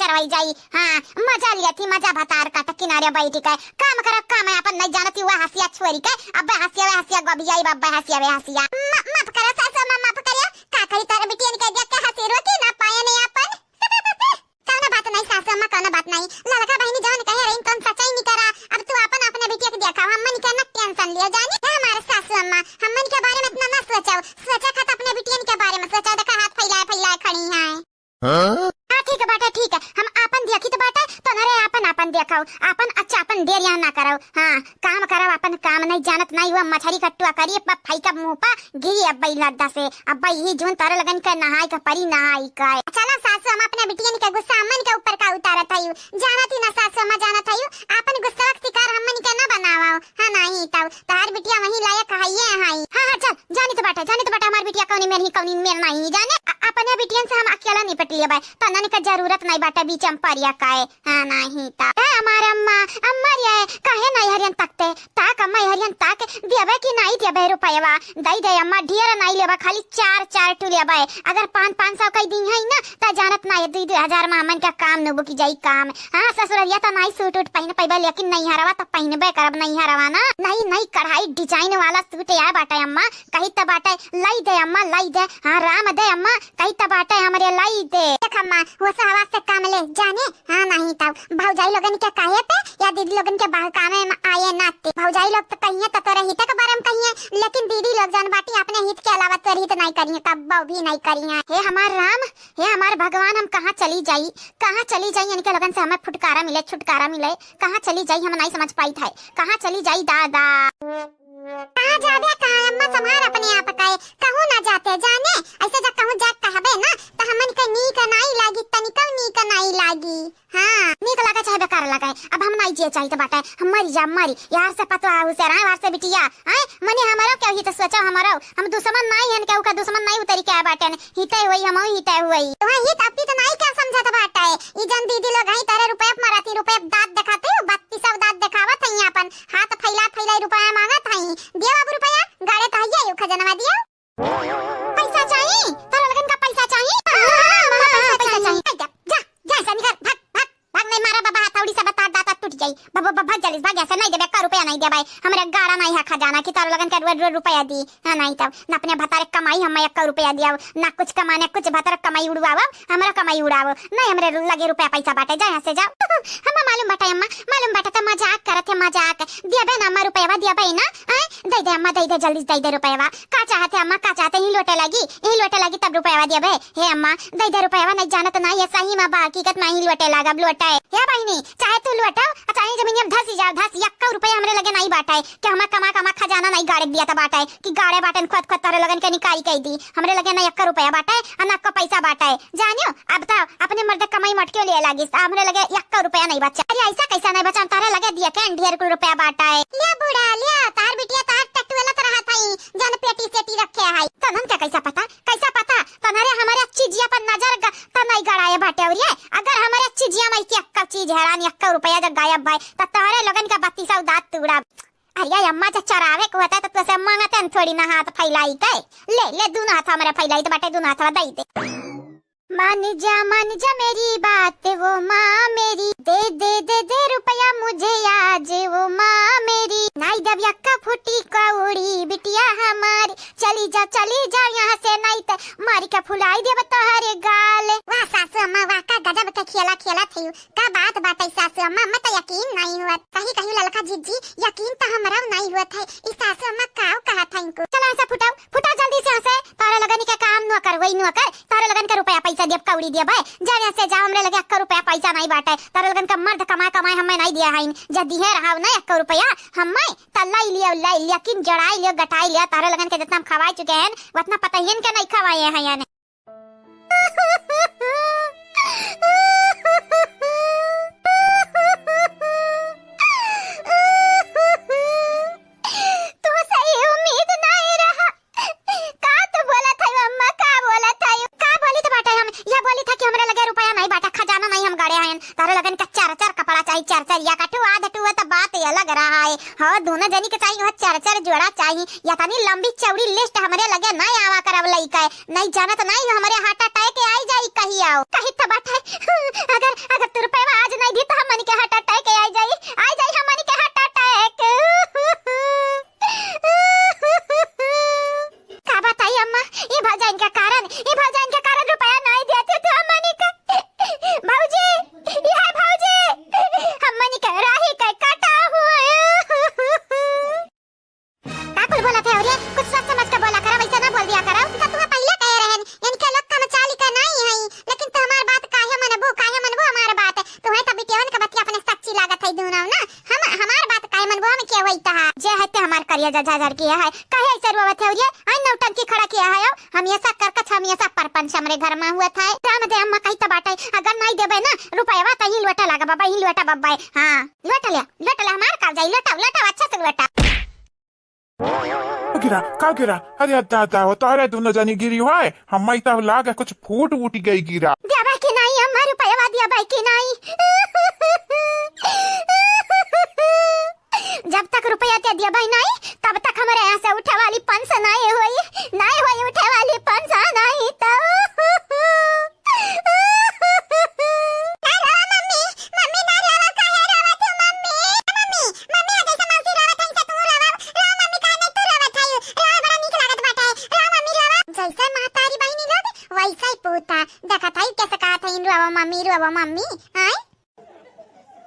चरवाई जाई। हाँ मजा लिया थी, मजा भतार काट किनारे बैठी का काम कर काम है अपन नहीं जानती हुआ हसिया छोरी का। अब हसिया हसिया गबियाई बाबा हसिया वे हसिया माफ करो सासू मां, माफ करियो का करी तार बिटिया ने कह दिया के हसी रोटी ना पाए नहीं अपन कौन बात नहीं सासू मां, कौन बात नहीं। लड़का बहनी जवन कहे रही तुम सच्चाई नहीं करा। अब तू अपन अपने बिटिया के देखा हमन के न टेंशन लियो जाने हमारे सासू मां, हमन के बारे में इतना ना सोचो। सोचा खत अपने बिटिया के बारे में सोचा, देखा हाथ फैलाए फैलाए खड़ी है। हां ठीक है बेटा ठीक है, हम अपन देखी तो बेटा तो नरे अपन देखाओ अपन अच्छा अपन देरिया ना करो। हां काम करो अपन, काम नहीं जानत नहीं हुआ मछली कट्टुआ करी फाई का मुंह पा गिरी। अब बई लद्दा से अब बई ही जोन तारे लगन के नहाई का परी नहाई का। चलो सासू हम अपने बिटिया के गुस्सा हमन के ऊपर का उतारत हई। जानत ही ना सासू हम जानत हई अपन गुस्सा का शिकार हमन के ना बनाओ। हां नहीं तब तार बिटिया वही लायक हई है। हां चल जानी तो बेटा हमार बिटिया कौनी में नहीं जाने अपने बिटियन से हम अकेला निपट लिया भाई तनन का जरूरत नहीं बाटा बीच हम परिया काए। हां नहीं ता हमार अम्मा रे काहे नहीं हरियन तकते ताक अम्मा हरियन ताक देबे कि नहीं देबे रुपयवा दई दे अम्मा ढेर नहीं लेबा खाली 4 टू लेबा। अगर 500 कई दिन है ना त जानत ना 2-2000 में हमन का काम नबो की जाई काम। हां ससुररिया त नहीं सूट उठ पहन पैबा लेकिन नहीं हरवा त पहनबे करब नहीं हरवा ना नहीं कढ़ाई डिजाइन वाला सूट या बाटा अम्मा कही त बाटा लाई दे अम्मा लाई दे। हां राम दे अम्मा कही त बाटा हमरे लाई दे देख अम्मा वो सवा से काम ले जाने। हां नहीं तब भौजाई लोगन के काहे पे या दीदी लोगन के बाहर काम में आए नाते भौजाई लोग तो कहिए तो तोरे हित के बारे में कहिए लेकिन दीदी लोग जान बाटी अपने हित के अलावा तोरे हित नहीं करिए कब भी नहीं करिए। हे हमार राम हे हमार भगवान हम कहां चली जाई इनके लगन से हमें छुटकारा मिले कहां चली जाई हम नहीं समझ पाई था कहां चली जाई दादा। कहां जाबे कहां अम्मा संभाल अपने आप का कहूं ना जाते जाने ऐसे जा कहूं जा कहबे ना त हमन के नीक नहीं लागी तनिक नीक नहीं लागी। हां नीक लगा चाहे बेकार लगा अब हम नहीं जे चाहिए तो बाटा हम मरी यार से पतो आ उसे रहा वार से बिटिया हैं मने हमारो क्या ही तो सोचा हमारो हम दुश्मन नहीं है के का दुश्मन नहीं उतरी के बाटे हिते हुई हम हिते हुई तो हित अपनी तो नहीं क्या समझत बाटा ई जन दीदी लोग है तारे रुपया मारती रुपया दांत दिखाते हो 32 दांत दिखावत है अपन हाथ फैला रुपया मांगत है दियो अब रुपया गाड़े तो है खजनवा दियो पैसा चाहिए तारा लगन का पैसा चाहिए। हां पैसा चाहिए जा सनिकर भाग नहीं मारा बाबा हथौड़ी से बता दाता टूट जाई बाबा भाग जल्दी भाग ऐसा नहीं देबे का रुपया नहीं देबे हमरे गाड़ा नहीं है खजाना की तारा लगन का रुपया दी। हां नहीं तब ना अपने भतारे कमाई हम 1 रुपया दिया ना कुछ कमाने कुछ भतारे कमाई उड़वाव हमरा कमाई उड़ाव नहीं हमरे लगे रुपया पैसा बाटे जा यहां से जाओ। हम मालूम बाटा अम्मा मालूम बाटा त मजाक करत है मजाक देबे ना अम्मा रुपया देबे ना दे दे अम्मा दे दे जल्दी दे दे रुपया का चाहते अम्मा का चाहते ही लोटे लगी तब रुपया देबे। हे अम्मा दे दे रुपया नहीं जानत ना ये सही में हकीकत में ही लोटे लगा लोटा है हे बहिनी चाहे तू लोटाओ चाहे जमीन में धसी जाओ 1 रुपया हमरे लगे नहीं बाटा है कि हम कमा खजाना नहीं गाड़े दिया था बाटा है कि गाड़े बाटन खुद तारे लगन के निकाई कह दी हमरे लगे ना 1 रुपया बाटा है और ना का पैसा बाटा है जानियो। अब बताओ अपने मर्द कमाई मटके ले लागी हमरे लगे 1 रुपया नहीं बचा। अरे ऐसा कैसा नहीं बचा तारे लगे दिया के ढेर रुपया बाटा है ले बूढ़ा ले तार बिटिया तार टट्टू वाला तरह थाई जन पेटी सेटी रखे है तनन क्या कैसा पता तनरे हमारे चीजिया पर नजर त नहीं गड़ाए बाटे और ये अगर हमारे चीजिया में की अक्का चीज हैरान 1 रुपया जब गायब भाई त तारे लगन का 32 दांत टुकड़ा। अरे अम्मा जब चरावे को होता तो तुसे मांगते न थोड़ी ना हाथ फैलाई के ले दोनों हाथ हमारे फैलाई तो बाटे दोनों हाथ दई दे। मान जा मेरी बात वो माँ मेरी दे रुपया मुझे आज वो माँ मेरी नहीं जब यक्का फूटी कौड़ी बिटिया हमारी चली जा यहाँ से नहीं तो मारी का फुलाई दे तोहरे गाल। वाह सासू अम्मा वाह का गजब के खेला थई का बात बाटे सासू अम्मा मत यकीन नहीं हुआ कहीं ललका जिज्जी यकीन तो हमरा नहीं हुआ था इस सासू अम्मा काऊ कहा था इनको। चला ऐसा फुटाओ जल्दी से हंसे तारे लगन के काम न कर वही न कर तारे लगन का रुपया पैसा दिया कौड़ी दिया भाई जा यहाँ से जा हमरे लगे 1 रुपया पैसा नहीं बाटे तारे लगन का मर्द कमाए हमें नहीं दिया है जदी है रहा ना 1 रुपया हमें तलाई लिया लेकिन जड़ाई लिया गटाई लिया तारे लगन के जितना हम खवाए चुके हैं उतना पता ही इनके नहीं खवाए हैं यानी। चार या कटू आधटू तो बात अलग रहा है। हाँ दोनों जनी के चाहिए 4 जोड़ा चाहिए या तनी लंबी चौड़ी लिस्ट हमरे लगे नहीं आवा करब लइका नहीं जानत नहीं हमारे हार्ट अटैक आई जाई कहीं आओ कहीं तो बात है रुपया जा हजार किया है काहे ऐसे रोवत है ये आई नौटंकी खड़ा किया है हम ऐसा करकछ हम ऐसा परपंच हमरे घर में हुआ था राम दे अम्मा कही तो बाटे अगर नहीं देबे ना रुपया त ही लोटा लगा बाबा ही लोटा बाबा हां लोटा ले हमार का जाई लोटा अच्छा से लोटा गिरा का गिरा अरे दादा वो तारे दोनों जानी गिरी हुआ है हम माइता लागा कुछ फूट उठ गई गिरा दिया भाई की नहीं हमारे रुपया दिया भाई की नहीं जब तक रुपया दिया भाई नहीं तब तक हमारे यहाँ से उठे वाली पेंशन नहीं हुई उठे वाली पेंशन नहीं तो मम्मी हाय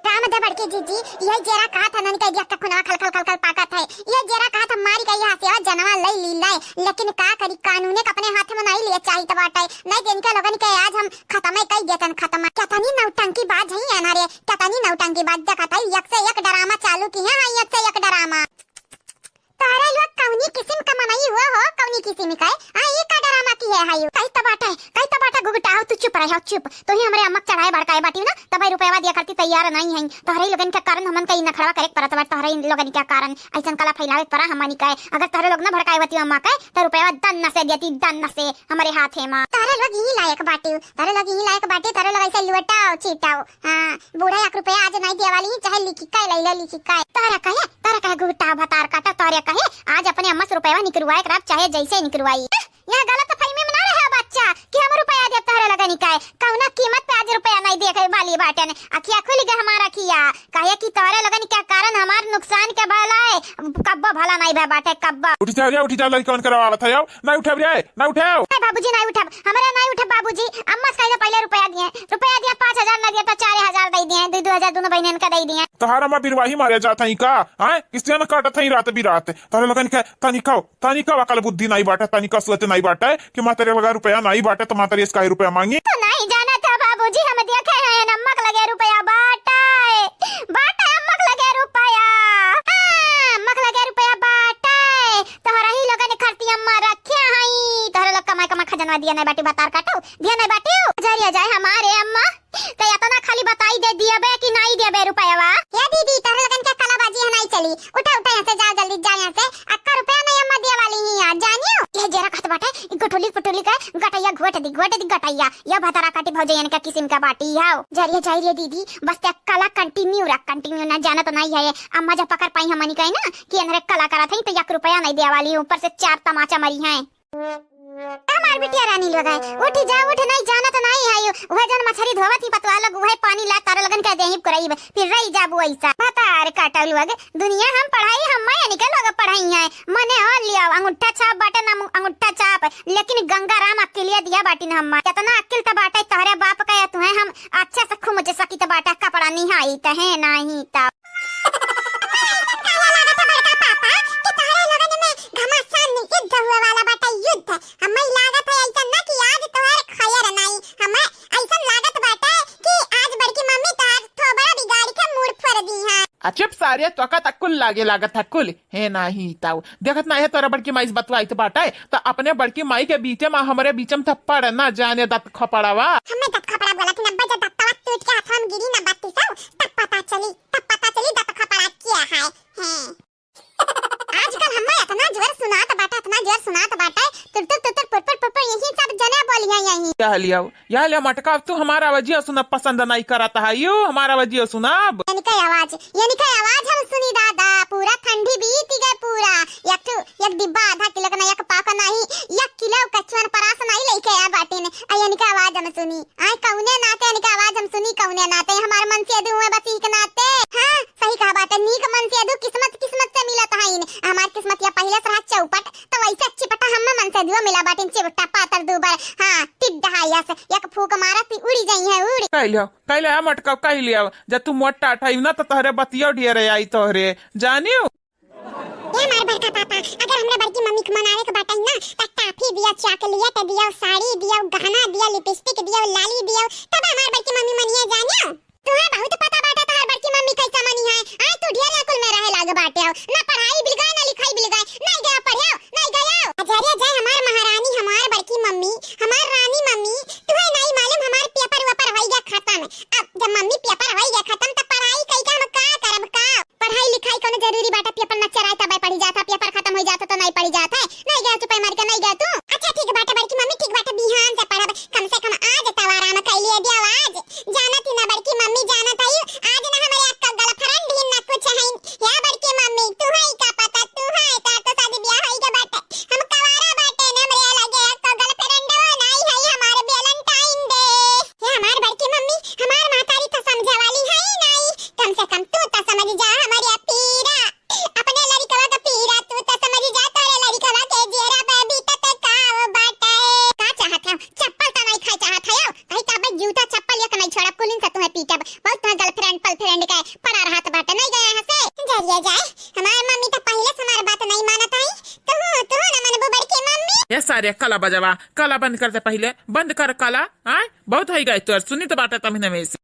रामदेव बड़के जीजी ये जरा कहा था नन का जक्का खुना खल खल खल खल पाका था ये जरा कहा था मारी का यहाँ से जनवा लई लीला लेकिन का करी कानूने अपने हाथ में नहीं लिया चाहिए बाटे नहीं दिन के लोगन के आज हम खत्म कर देतन खत्म क्या तनी नौटंकी बात है ना रे क्या तनी नौटंकी बात देखा था एक से एक ड्रामा चालू की है एक से एक ड्रामा तारा लोग कौनी किस्म का मनाई हुआ हो कौनी किस्म का हां ये का ड्रामा की है हायो कई तो बाटा गुगटा हो तू चुप रह चुप तो ही हमरे अम्मा चढ़ाए भड़काए बाटी ना तब रुपया दिया करती तैयार नहीं है तोहरे लोगन के कारण हमन कई नखरा करे परत बार तोहरे लोगन के कारण ऐसन कला फैलावे पर हमनी का अगर तोहरे लोग ना भड़काए बती अम्मा का तो रुपया दन न से देती दन न से हमारे हाथ है मां तोहरे लोग ही लायक बाटे तोहरे लोग ऐसे लुटाओ चीटाओ हां बूढ़ा 1 रुपया आज नहीं देवाली चाहे लिखी का लिखी का तारा कहे गुगटा भतार काटा तोरे कहे आज अपने अम्मा से रुपया निकलवाए कराब चाहे जैसे निकलवाई यहाँ गलत फहमी में ना रहे बच्चा कि हम रुपया देता है लगा निकाय कौना कीमत पे आज रुपया नहीं दे के वाली बाटे ने अखिया खुल गया हमारा किया कहे कि तोरे लगन क्या कारण हमार नुकसान के भला है कब्बा भला नहीं बे बाटे कब्बा उठ जा लई कौन करवावत है ना उठाव रे ना उठाओ बाबूजी नहीं उठा हमारा नहीं उठा बाबूजी अम्मा से पहले रुपया दिए 5000 ना दिया तो 4000 दे दिए 2000 दोनों बहनन का दे दिए तोहारा मां बिरवाही मारे जात है का हैं किसी न काटत है रात भी रात तोरे लगन के तनिका अकल बुद्धि नहीं बाटे तनिका सोच नहीं बाटे कि मां तेरे लगा रुपया नहीं बाटे तो मां तेरे इसका रुपया मांगी तो नहीं जाना था बाबूजी हम देखे हैं नमक लगे रुपया बाटा अम्मक लगे रुपया अम्मक लगे रुपया बाटा तोहरा ही लोगन ने खर्ती अम्मा रखे हई तोहरा लोग कमा खजाना दिया नहीं बाटी बतार काटो दिया नहीं बाटी जरिया जाए हमारे अम्मा तो या तो ना खाली बताई दे दिया बे कि नहीं दिया बे रुपया या दीदी तोहरा लोगन के कलाबाजी है नहीं चली उठा यहाँ से जाओ जल्दी जा यहाँ से अक्का रुपया नहीं अम्मा दिया वाली ही यार जानियो ये जरा खत बाटे गठोली पटोली का गटैया घोट दी गटैया या भतारा काटी भौजे यानी का किस्म का बाटी आओ जरिया जाई रे दीदी बस ते कला कंटिन्यू ना जाना तो नहीं है अम्मा जब पकड़ पाई हमनी कहे ना कि अंदर कला करा थी तो 1 रुपया नहीं दिया वाली ऊपर से 4 तमाचा मरी हैं हमार बिटिया रानी लगाए उठ नहीं जाना तो नहीं है वह जन मछली धोवत ही पतवा लग वह पानी ला तारे लगन के देही कराई फिर रही जाबू ऐसा भतार काटल लग दुनिया हम पढ़ाई हम मैं निकल लग पढ़ाई है मने हो लिया अंगूठा छाप बाटे ना अंगूठा छाप लेकिन गंगाराम अकेलिया दिया बाटी ना हम कितना अक्ल त बाटे तोहरे बाप का तू है हम अच्छा से खुमच सकी त बाटा कपड़ा निहाई त है नहीं त चुप सारे तो तक्कुल लागे लागत हक्कुल है नाही ताऊ देखत ना है तोरा बड़की माई बतवाई तो बाटा है तो अपने बड़की माई के बीचे में हमारे बीच में थप्पड़ ना जाने दत खपड़ावा हमें दत खपड़ा बोला कि नब्बे जब दत्तवा टूट के हाथ में गिरी ना बात सब तब पता चली दत खपड़ा क्या है आजकल हमें इतना जोर सुनात बाटा तुर यही सब जने बोलिया यही या लिया मटका तू हमारा आवाज सुना पसंद नहीं करता है यू हमारा आवाज सुना यानी का आवाज हम सुनी दादा पूरा ठंडी बीत गए पूरा एक डिब्बा आधा किलो का एक पाका नहीं 1 किलो कचवन परास नहीं लेके आया बाटे ने यानी का आवाज हम सुनी आए कौने नाते यानी का आवाज हम सुनी कौने नाते हमारे मन से अदू है बस एक नाते हां सही कहा बात है नीक मन से अदू किस्मत से मिला था इन हमार किस्मत या पहले से चौपट तो वैसे अच्छी पटा हम मन से दुआ मिला बाटे चिवटा पातर दुबर हां टिड्डा या से एक फूक मारा ती उड़ी जाई है उड़ी कह लिया मटका कह लिया जब तू मोटा ठाई ना तो तहरे बतिया ढेरे आई तोहरे जानियो ये हमारे बड़का पापा अगर हमरे बड़की मम्मी को मनावे के बाटई ना त टाफी दिया चॉकलेट दिया साड़ी दिया गहना दिया लिपस्टिक दिया लाली दिया तब हमारे बड़की मम्मी मनिया जानियो तुम्हें बहुत पता बाटा तोहर बड़की मम्मी कैसा मनी है आई तू ढेर अकुल में रहे लाग बाटे ना पढ़ाई बिलगा ना लिखाई बिलगा जब मम्मी पेपर होई गया खत्म त पढ़ाई कई का हम का करब का पढ़ाई लिखाई कोनो जरूरी बाटा पेपर न चराय तब पढ़ी जाता पेपर खत्म हो जाता तो नहीं पढ़ी जाता है नहीं गया तू पे मार के नहीं गया तू अच्छा ठीक बाटा बड़की मम्मी ठीक बाटा बिहान से पढ़ब कम से कम आज तो आराम कर लिए दिया आज जानत ही ना बड़की मम्मी जानत आई आज ना हमारे अक्का गर्लफ्रेंड ही ना कुछ है या बड़की मम्मी तू है का पता तू है तो शादी ब्याह होई के बाटे हम कवारा बाटे ना मेरे लगे अक्का गर्लफ्रेंड नहीं है हमारे वैलेंटाइन डे ये हमार बड़की मम्मी हमार मातारी तो समझे वाली है ही नहीं कम से कम तू तो समझ जा हमारी पीरा अपने लड़कवा का पीरा तू तो समझ जा तेरे लड़कवा के जेरा पे भी तक काव बाटे का चाहत है चप्पल तो नहीं खाई चाहत है भाई का भाई जूता चप्पल ये नहीं छोड़ा कुलिन से तुम्हें पीटब बहुत तो गर्लफ्रेंड पलफ्रेंड का पड़ा रहा तो बाटे नहीं गया यहां से जरिए जाए हमार मम्मी तो पहले से हमारी बात नहीं मानत है तू ना मनबो बड़की मम्मी ये सारे कला बजावा कला बंद करते पहले बंद कर कला हाँ बहुत हो गए तो सुनी तो बात तमने में से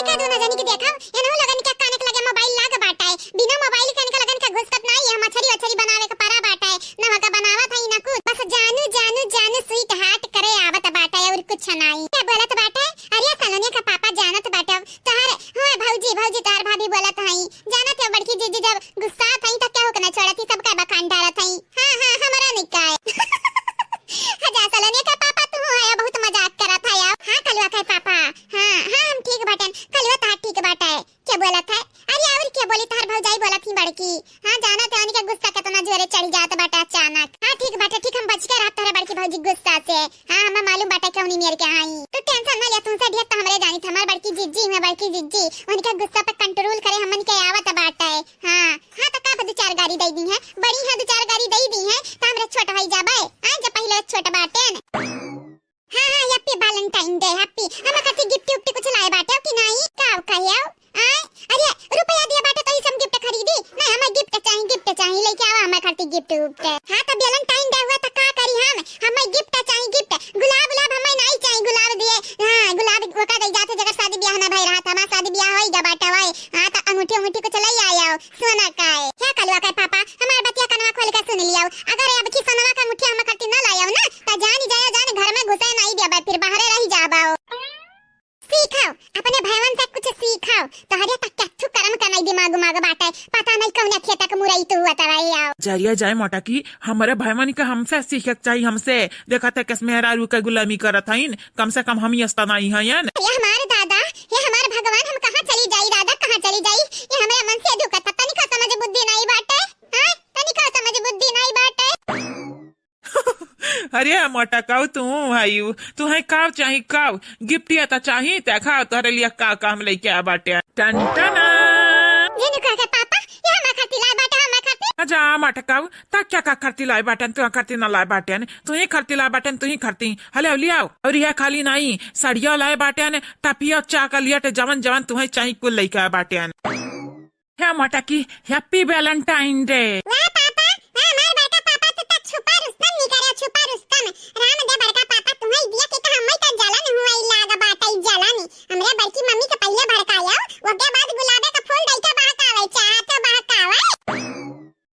का दोना जानी के देखा एनो लगन का काने के लगे मोबाइल लाग बाटा है बिना मोबाइल काने का लगन का घुसकत नहीं है मछली वछली बनावे का पारा बाटा है ना का बनावत है ना कुछ बस जानू जानू जानू स्वीट हार्ट करे आवत बाटा है और कुछ नहीं क्या बोलत बाटा है अरे सलोनी का पापा जानत बाटा तोहर हां भौजी भौजी तार भाभी बोलत हई जानत है बड़की जीजी जब गुस्सा थई त क्या हो के ना छोड़ती सब का बखान डालत हई हां हां हमरा नहीं काय हजा सलोनी का पापा तू है बहुत मजाक करत है यार हां कलवा का पापा हां हां हम ठीक बाटन कलवा ता ठीक बाटा है क्या बोलत है अरे और क्या बोली तार भौजाई बोलत थी बड़की हां जानत है उनका गुस्सा कितना जोरे चढ़ जात बाटा अचानक हां ठीक बाटा ठीक हम बच के रहत है बड़की भौजी गुस्सा से हां हमें मालूम बाटा क्यों नहीं मेरे के आई तो टेंशन ना ले तुमसे ढेर तो हमरे जानी हमार बड़की जिज्जी है बड़की जिज्जी उनका गुस्सा पे कंट्रोल करे हमन के आवत बाटा है हां हां तो का दो चार गाड़ी दे दी है बड़ी है दो चार गाड़ी दे दी है तो हमरे छोटा भाई जाबे हां जब पहले छोटा बाटे हां हां हैप्पी वैलेंटाइन डे हैप्पी हम कति गिफ्ट उफ्ट कुछ लाए बाटे कि नहीं का कहियो अरे रुपया दिया बाटे तो हम गिफ्ट खरीदी नहीं हमें गिफ्ट चाहिए लेके आवा हमें खाती गिफ्ट उफ्ट हां तो वैलेंटाइन डे हुआ तो का करी हमें गिफ्ट चाहिए गिफ्ट गुलाब गुलाब हमें नहीं चाहिए गुलाब दिए हां गुलाब वो का दे जाते जगह शादी ब्याह ना भई रहा था हमारा शादी ब्याह होई गा बाटा भाई हां तो अंगूठी अंगूठी को चलाई आया सोना का है क्या कलवा का पापा हमार बतिया कनवा खोल के सुन लिया अगर अब की सोना का अंगूठी हम खाती ना लाया ना तो जान घर में घुसे नहीं दिया फिर बाहर रही जाबाओ सीखाओ अपने भाईवन से कुछ सीखाओ तो हरे तक कच्चू कर्म का नहीं दिमाग माग बाटे पता नहीं कौन खेता का मुरई तो हुआ तराई आओ जरिया जाए मोटा की हमारे भाईमनी का हमसे सीखे चाहिए हमसे देखा था किस मेहरारू का गुलामी करत हईन कम से कम हम ही अस्तानाई हैं ये हमारे दादा ये हमारे भगवान हम कहां चली जाई दादा कहां चली जाई ये हमारे मन से दुखत तनी का समझ बुद्धि नहीं बाटे हां तनी का समझ बुद्धि नहीं बाटे अरे मोटा काऊ तू आयु तू है काव चाही काव गिफ्ट या ता चाही ते खा तोरे लिए का काम लेके आ बाटे टन टन ये नु का पापा ये हम खाती ला बाटे हम खाती अजा मोटा काऊ ता क्या का करती लाई बाटन तू करती ना लाई बाटन तू ही करती लाई बाटन तू ही करती हले ले आओ और यह खाली नहीं सड़िया लाई बाटन टपिया चा का लिया ते जवन जवन तू है चाही कुल लेके आ बाटन हे मोटा की हैप्पी वैलेंटाइन डे वाह पापा हमार बेटा पापा तो तक छुपा रुस्तम नहीं करे छुपा रुस्तम राम दे बड़का पापा तुम्हें दिया कि तो हम तो जलन हुआ लागा बाटा ही जलन हमरे बड़की मम्मी के पहले भड़काया वो के बाद गुलाबे का फूल दई के बहकावे चाह तो बहकावे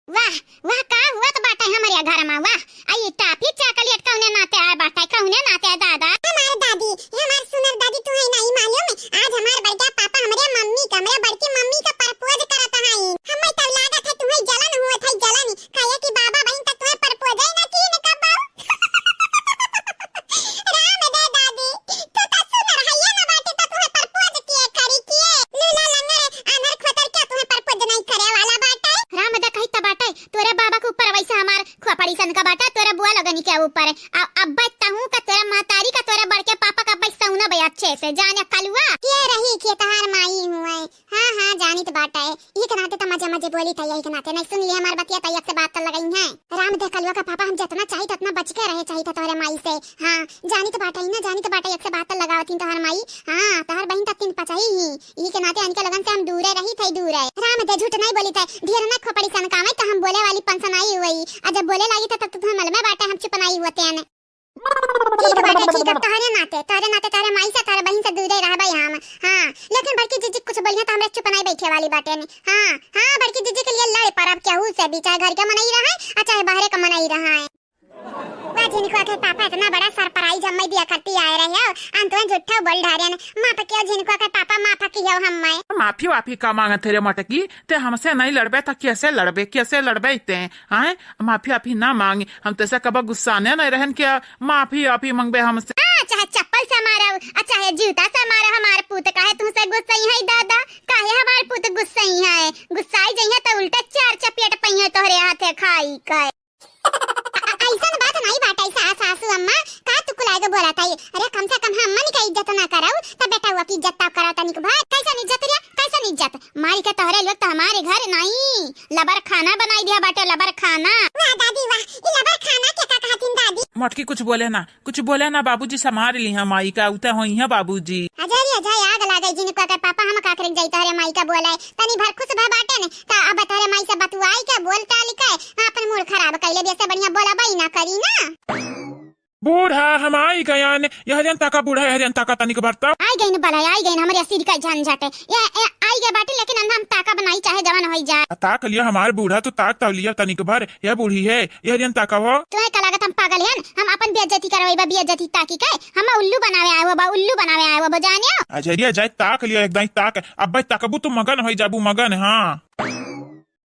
वाह वाह का हुआ तो बाटा हमारे घर में वाह आई टाफी चॉकलेट कौने नाते आए बाटा कौने नाते आए दादा हमारे दादी ये हमारे सुनर दादी तो है नहीं मालूम आज हमारे बड़का पापा हमारे मम्मी का हमारे बड़की मम्मी का प्रपोज करता है हमें तो लगा था तुम्हें जलन हुआ था जलन कहे कि बाबा बहन तक तुम्हें प्रपोज ही ना की न कब राम दे दादी तो सुनर है ये ना बाटे तो तुम्हें प्रपोज किए करी किए लूला लंगर अनर खोतर क्या तुम्हें प्रपोज नहीं करे वाला बाटे राम दे कहिता बाटे तोरे बाबा के ऊपर वैसे हमार खोपड़ी सन का बाटा तोरे बुआ लगनी के ऊपर अब बताऊं का तोरे मातारी का तोरे बड़के पापा का पैसा उना बे अच्छे से जाने कलवा के रही के तहार माई हुए हां हां जानी तो बाटा है ये के नाते तो मजे मजे बोली था यही के नाते नहीं सुन लिए हमार बतिया तैयक से बात कर लगाई है राम दे कलवा का पापा हम जितना चाहिए उतना बच के रहे चाहिए तोरे माई से हां जानी तो बाटा ही ना जानी तो बाटा एक से बात कर लगावती तोहर माई हां तोहर बहन तक तीन पचाई ही ये के नाते अनके लगन से हम दूर रही थई दूर है राम दे झूठ नहीं बोली था ढेर ना खोपड़ी सन काम है तो हम बोले वाली पंसन आई हुई आ जब बोले लगी तो तुम मलमे बाटे हम चुप नहीं होते हैं ठीक बाटे ठीक अब तोहरे नाते तोहरे माई से तोहरे बहन से दूर रह भाई हम हां लेकिन बड़की जीजी कुछ बोलिए तो हमरे चुप नहीं बैठे वाली बाटे ने हां हां बड़की जीजी के लिए लड़े पर अब क्या हो से भी चाहे घर का मनाई रहा है चाहे बाहर का मनाई रहा है झिनको के पापा इतना बड़ा सरप्राइज हम्मे दिया करती आए रहे हो अंतवन झूठा बोल ढारे ने मां पके झिनको के पापा माफा की हो हम्मे माफी वाफी का मांगा तेरे मटकी ते हमसे नहीं लड़बे तो कैसे लड़बे ते हैं माफी वाफी ना मांगे हम तैसे कब गुस्सा नहीं रहन क्या माफी वाफी मांगबे हमसे चाहे चप्पल से मारा चाहे जूता से मारा हमारे पुत काहे तुमसे गुस्सा ही है दादा काहे हमारे पुत गुस्सा ही है गुस्साई जइया तो उल्टा चार चपेट पहिए तोहरे हाथे खाई काए ऐसा बात नहीं बात ऐसा सासू अम्मा का तू कुलाए के बोला ताई अरे कम से कम हम का इज्जत ना कराऊ तो बेटा हुआ की इज्जत करा तनिक भाई कैसा इज्जत रे कैसा इज्जत मारी के तोहरे लोग तो हमारे घर नहीं लबर खाना बनाई दिया बाटे लबर खाना वाह दादी वाह ये लबर खाना क्या का कहतीन दादी मटकी कुछ बोले ना बाबूजी संभाल ली हम माई का उते होई है बाबूजी अजय आग लागे जिनको के पापा हम का करे जाई तोहरे माई का बोलाए तनी भर खुश भा बाटे ने त अब तोहरे माई से बतुआई के बोलता लिखाए अपन मूड खराब कइले बेसे बढ़िया बोला बाई ना करी ना बूढ़ा हम आई गया ने यह जनता का बूढ़ा है जनता का तनिक भरता आई गई न बला आई गई हमारे सिर का झंझट है ये आई गए बाटे लेकिन हम ताका बनाई चाहे जवान होई जाए ताक लिया हमारे बूढ़ा तो ताक तब लिया तनिक भर यह बूढ़ी है यह जनता का हो तुम्हें का लागत हम पागल हैं हम अपन बेइज्जती करवाई बा बेइज्जती ताकी के हम उल्लू बनावे आए हो बा उल्लू बनावे आए हो बजानियो अजरिया जाए ताक लिया एकदम ताक अब भाई ताकबू तो मगन होई जाबू मगन हां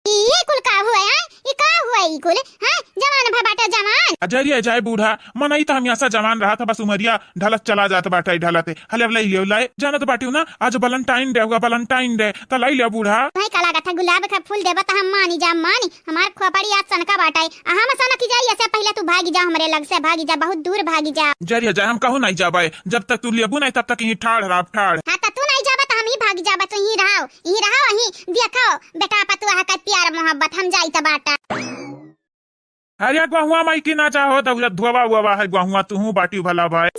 ये कुल का हुआ है ये का हुआ ये कुल हां जवान भा बाटा जवान अजरिया जाए बूढ़ा मनई तो हम ऐसा जवान रहा था बस उमरिया ढलत चला जाता बाटा ढलते हले अब ले लाए जानत बाटी ना आज वैलेंटाइन डे होगा वैलेंटाइन डे तो लाई लिया बूढ़ा भाई का लागत गुलाब का फूल देबा त हम मानी जा मानी हमार खोपड़ी आज सनका बाटाई हम सनक जाई ऐसे पहले तू भागी जा हमरे लग से भागी जा बहुत दूर भागी जा जरिया जाए हम कहू नहीं जाबे जब तक तू लेबू नहीं तब तक यहीं ठाड़ रहा ठाड़ हां त तू नहीं जाबा त हम ही भागी जाबा तू यहीं रहो यहीं देखो बेटा पतुआ का प्यार मोहब्बत हम जाई त बाटा अरे गहुआ माई की ना चाहो तो धुआ हुआ है गहुआ तू बाटी भला भाई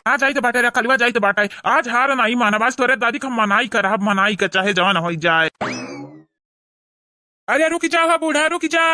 आ जाई तो बाटे रे कलवा जाई तो बाटे आज हार नहीं मानवाज तोरे दादी का मनाई कर चाहे जवान हो जाए अरे रुक जा बूढ़ा रुक जा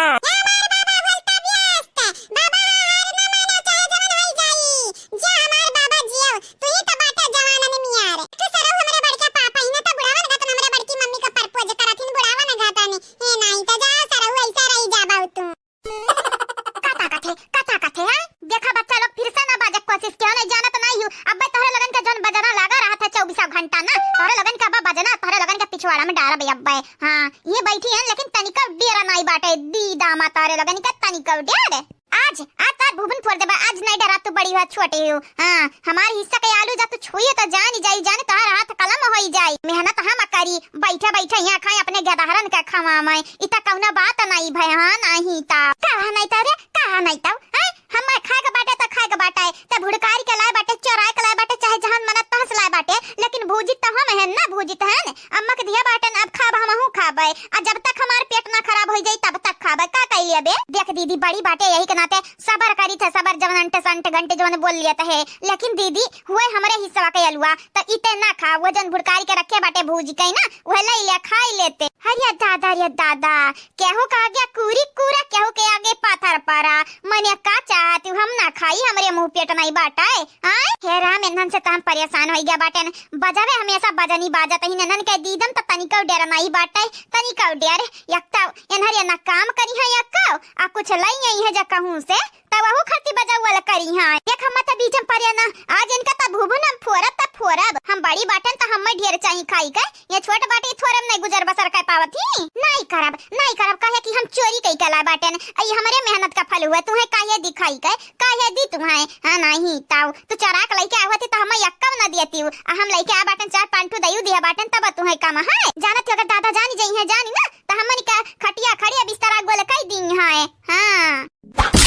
घंटा ना तोरे लगन का बजना तोरे लगन का पिछवाड़ा में डारा बे अब्बे हां ये बैठी है लेकिन तनिका डेरा नहीं बाटे दी दामा तारे लगन का तनिका डेरा आज तार भुवन फोड़ देबा आज नहीं डरा तू बड़ी हुआ छोटे हो हां हमार हिस्सा के आलू जा तू छुए तो जान जाने तोहर हाथ कलम होई जाई मेहनत हम करी बैठा यहां खाए अपने गदहरन का खावा मैं इता कौना बात नहीं भय हां नहीं ता कहा नहीं तारे कहा नहीं ता हैं हम खाए के बाटे त खाए के बाटे त भुड़कारी के लाए बाटे चोराए के लाए बाटे चाहे जहां मन तहस लाए बाटे लेकिन भूजित तो हम है ना भूजित है अम्मा के दिया बाटे अब खाब हमहू खाबे आ जब तक हमार पेट ना खराब हो जाई तब तक खाबे का कइले बे देख दीदी बड़ी बाटे यही के नाते सबर करी थे सबर जवन अंटे संटे घंटे जवन बोल लिया है लेकिन दीदी हुए हमरे हिस्सा के अलुआ त इते ना खा वजन भुड़कारी के रखे बाटे भूजी कई ना वह ले लिया खाई लेते हरिया दादा केहू का गया कूरी कूरा केहू के आगे पाथर पारा मने का चाहती हम ना खाई हमरे मुंह पेट नहीं बाटाए हां हे राम इन्हन से हम परेशान हो गया बाटे बजावे हमेशा बजनी बाजत ही ननन के दीदम त तनिका डेरा नहीं बाटाए तनिका डेर यक्ता एनहरिया ना काम करी है यक्का आ कुछ लई यही है जा कहूं से तब वो खती बजा वाला करी हां एक हम त बीच में पड़े ना आज इनका त भूभुन हम फोरब हम बड़ी बाटन त हम ढेर चाही खाई के ये छोट बाटे थोरम नहीं गुजर बसर कर पावत ही नहीं करब कहे कि हम चोरी कई कला बाटन आई हमरे मेहनत का फल हुआ तुम्हें काहे दिखाई के काहे दी तुम्हें हां नहीं ताऊ तू चरा के लइके आवत त हम यक्कम न दियती हम लइके आ बाटन चार पांटू दयु दिया बाटन तब तुम्हें काम है जानत अगर दादा जानी जई है जानी ना त हमन का खटिया खड़िया बिस्तरा गोल कई दिन है हां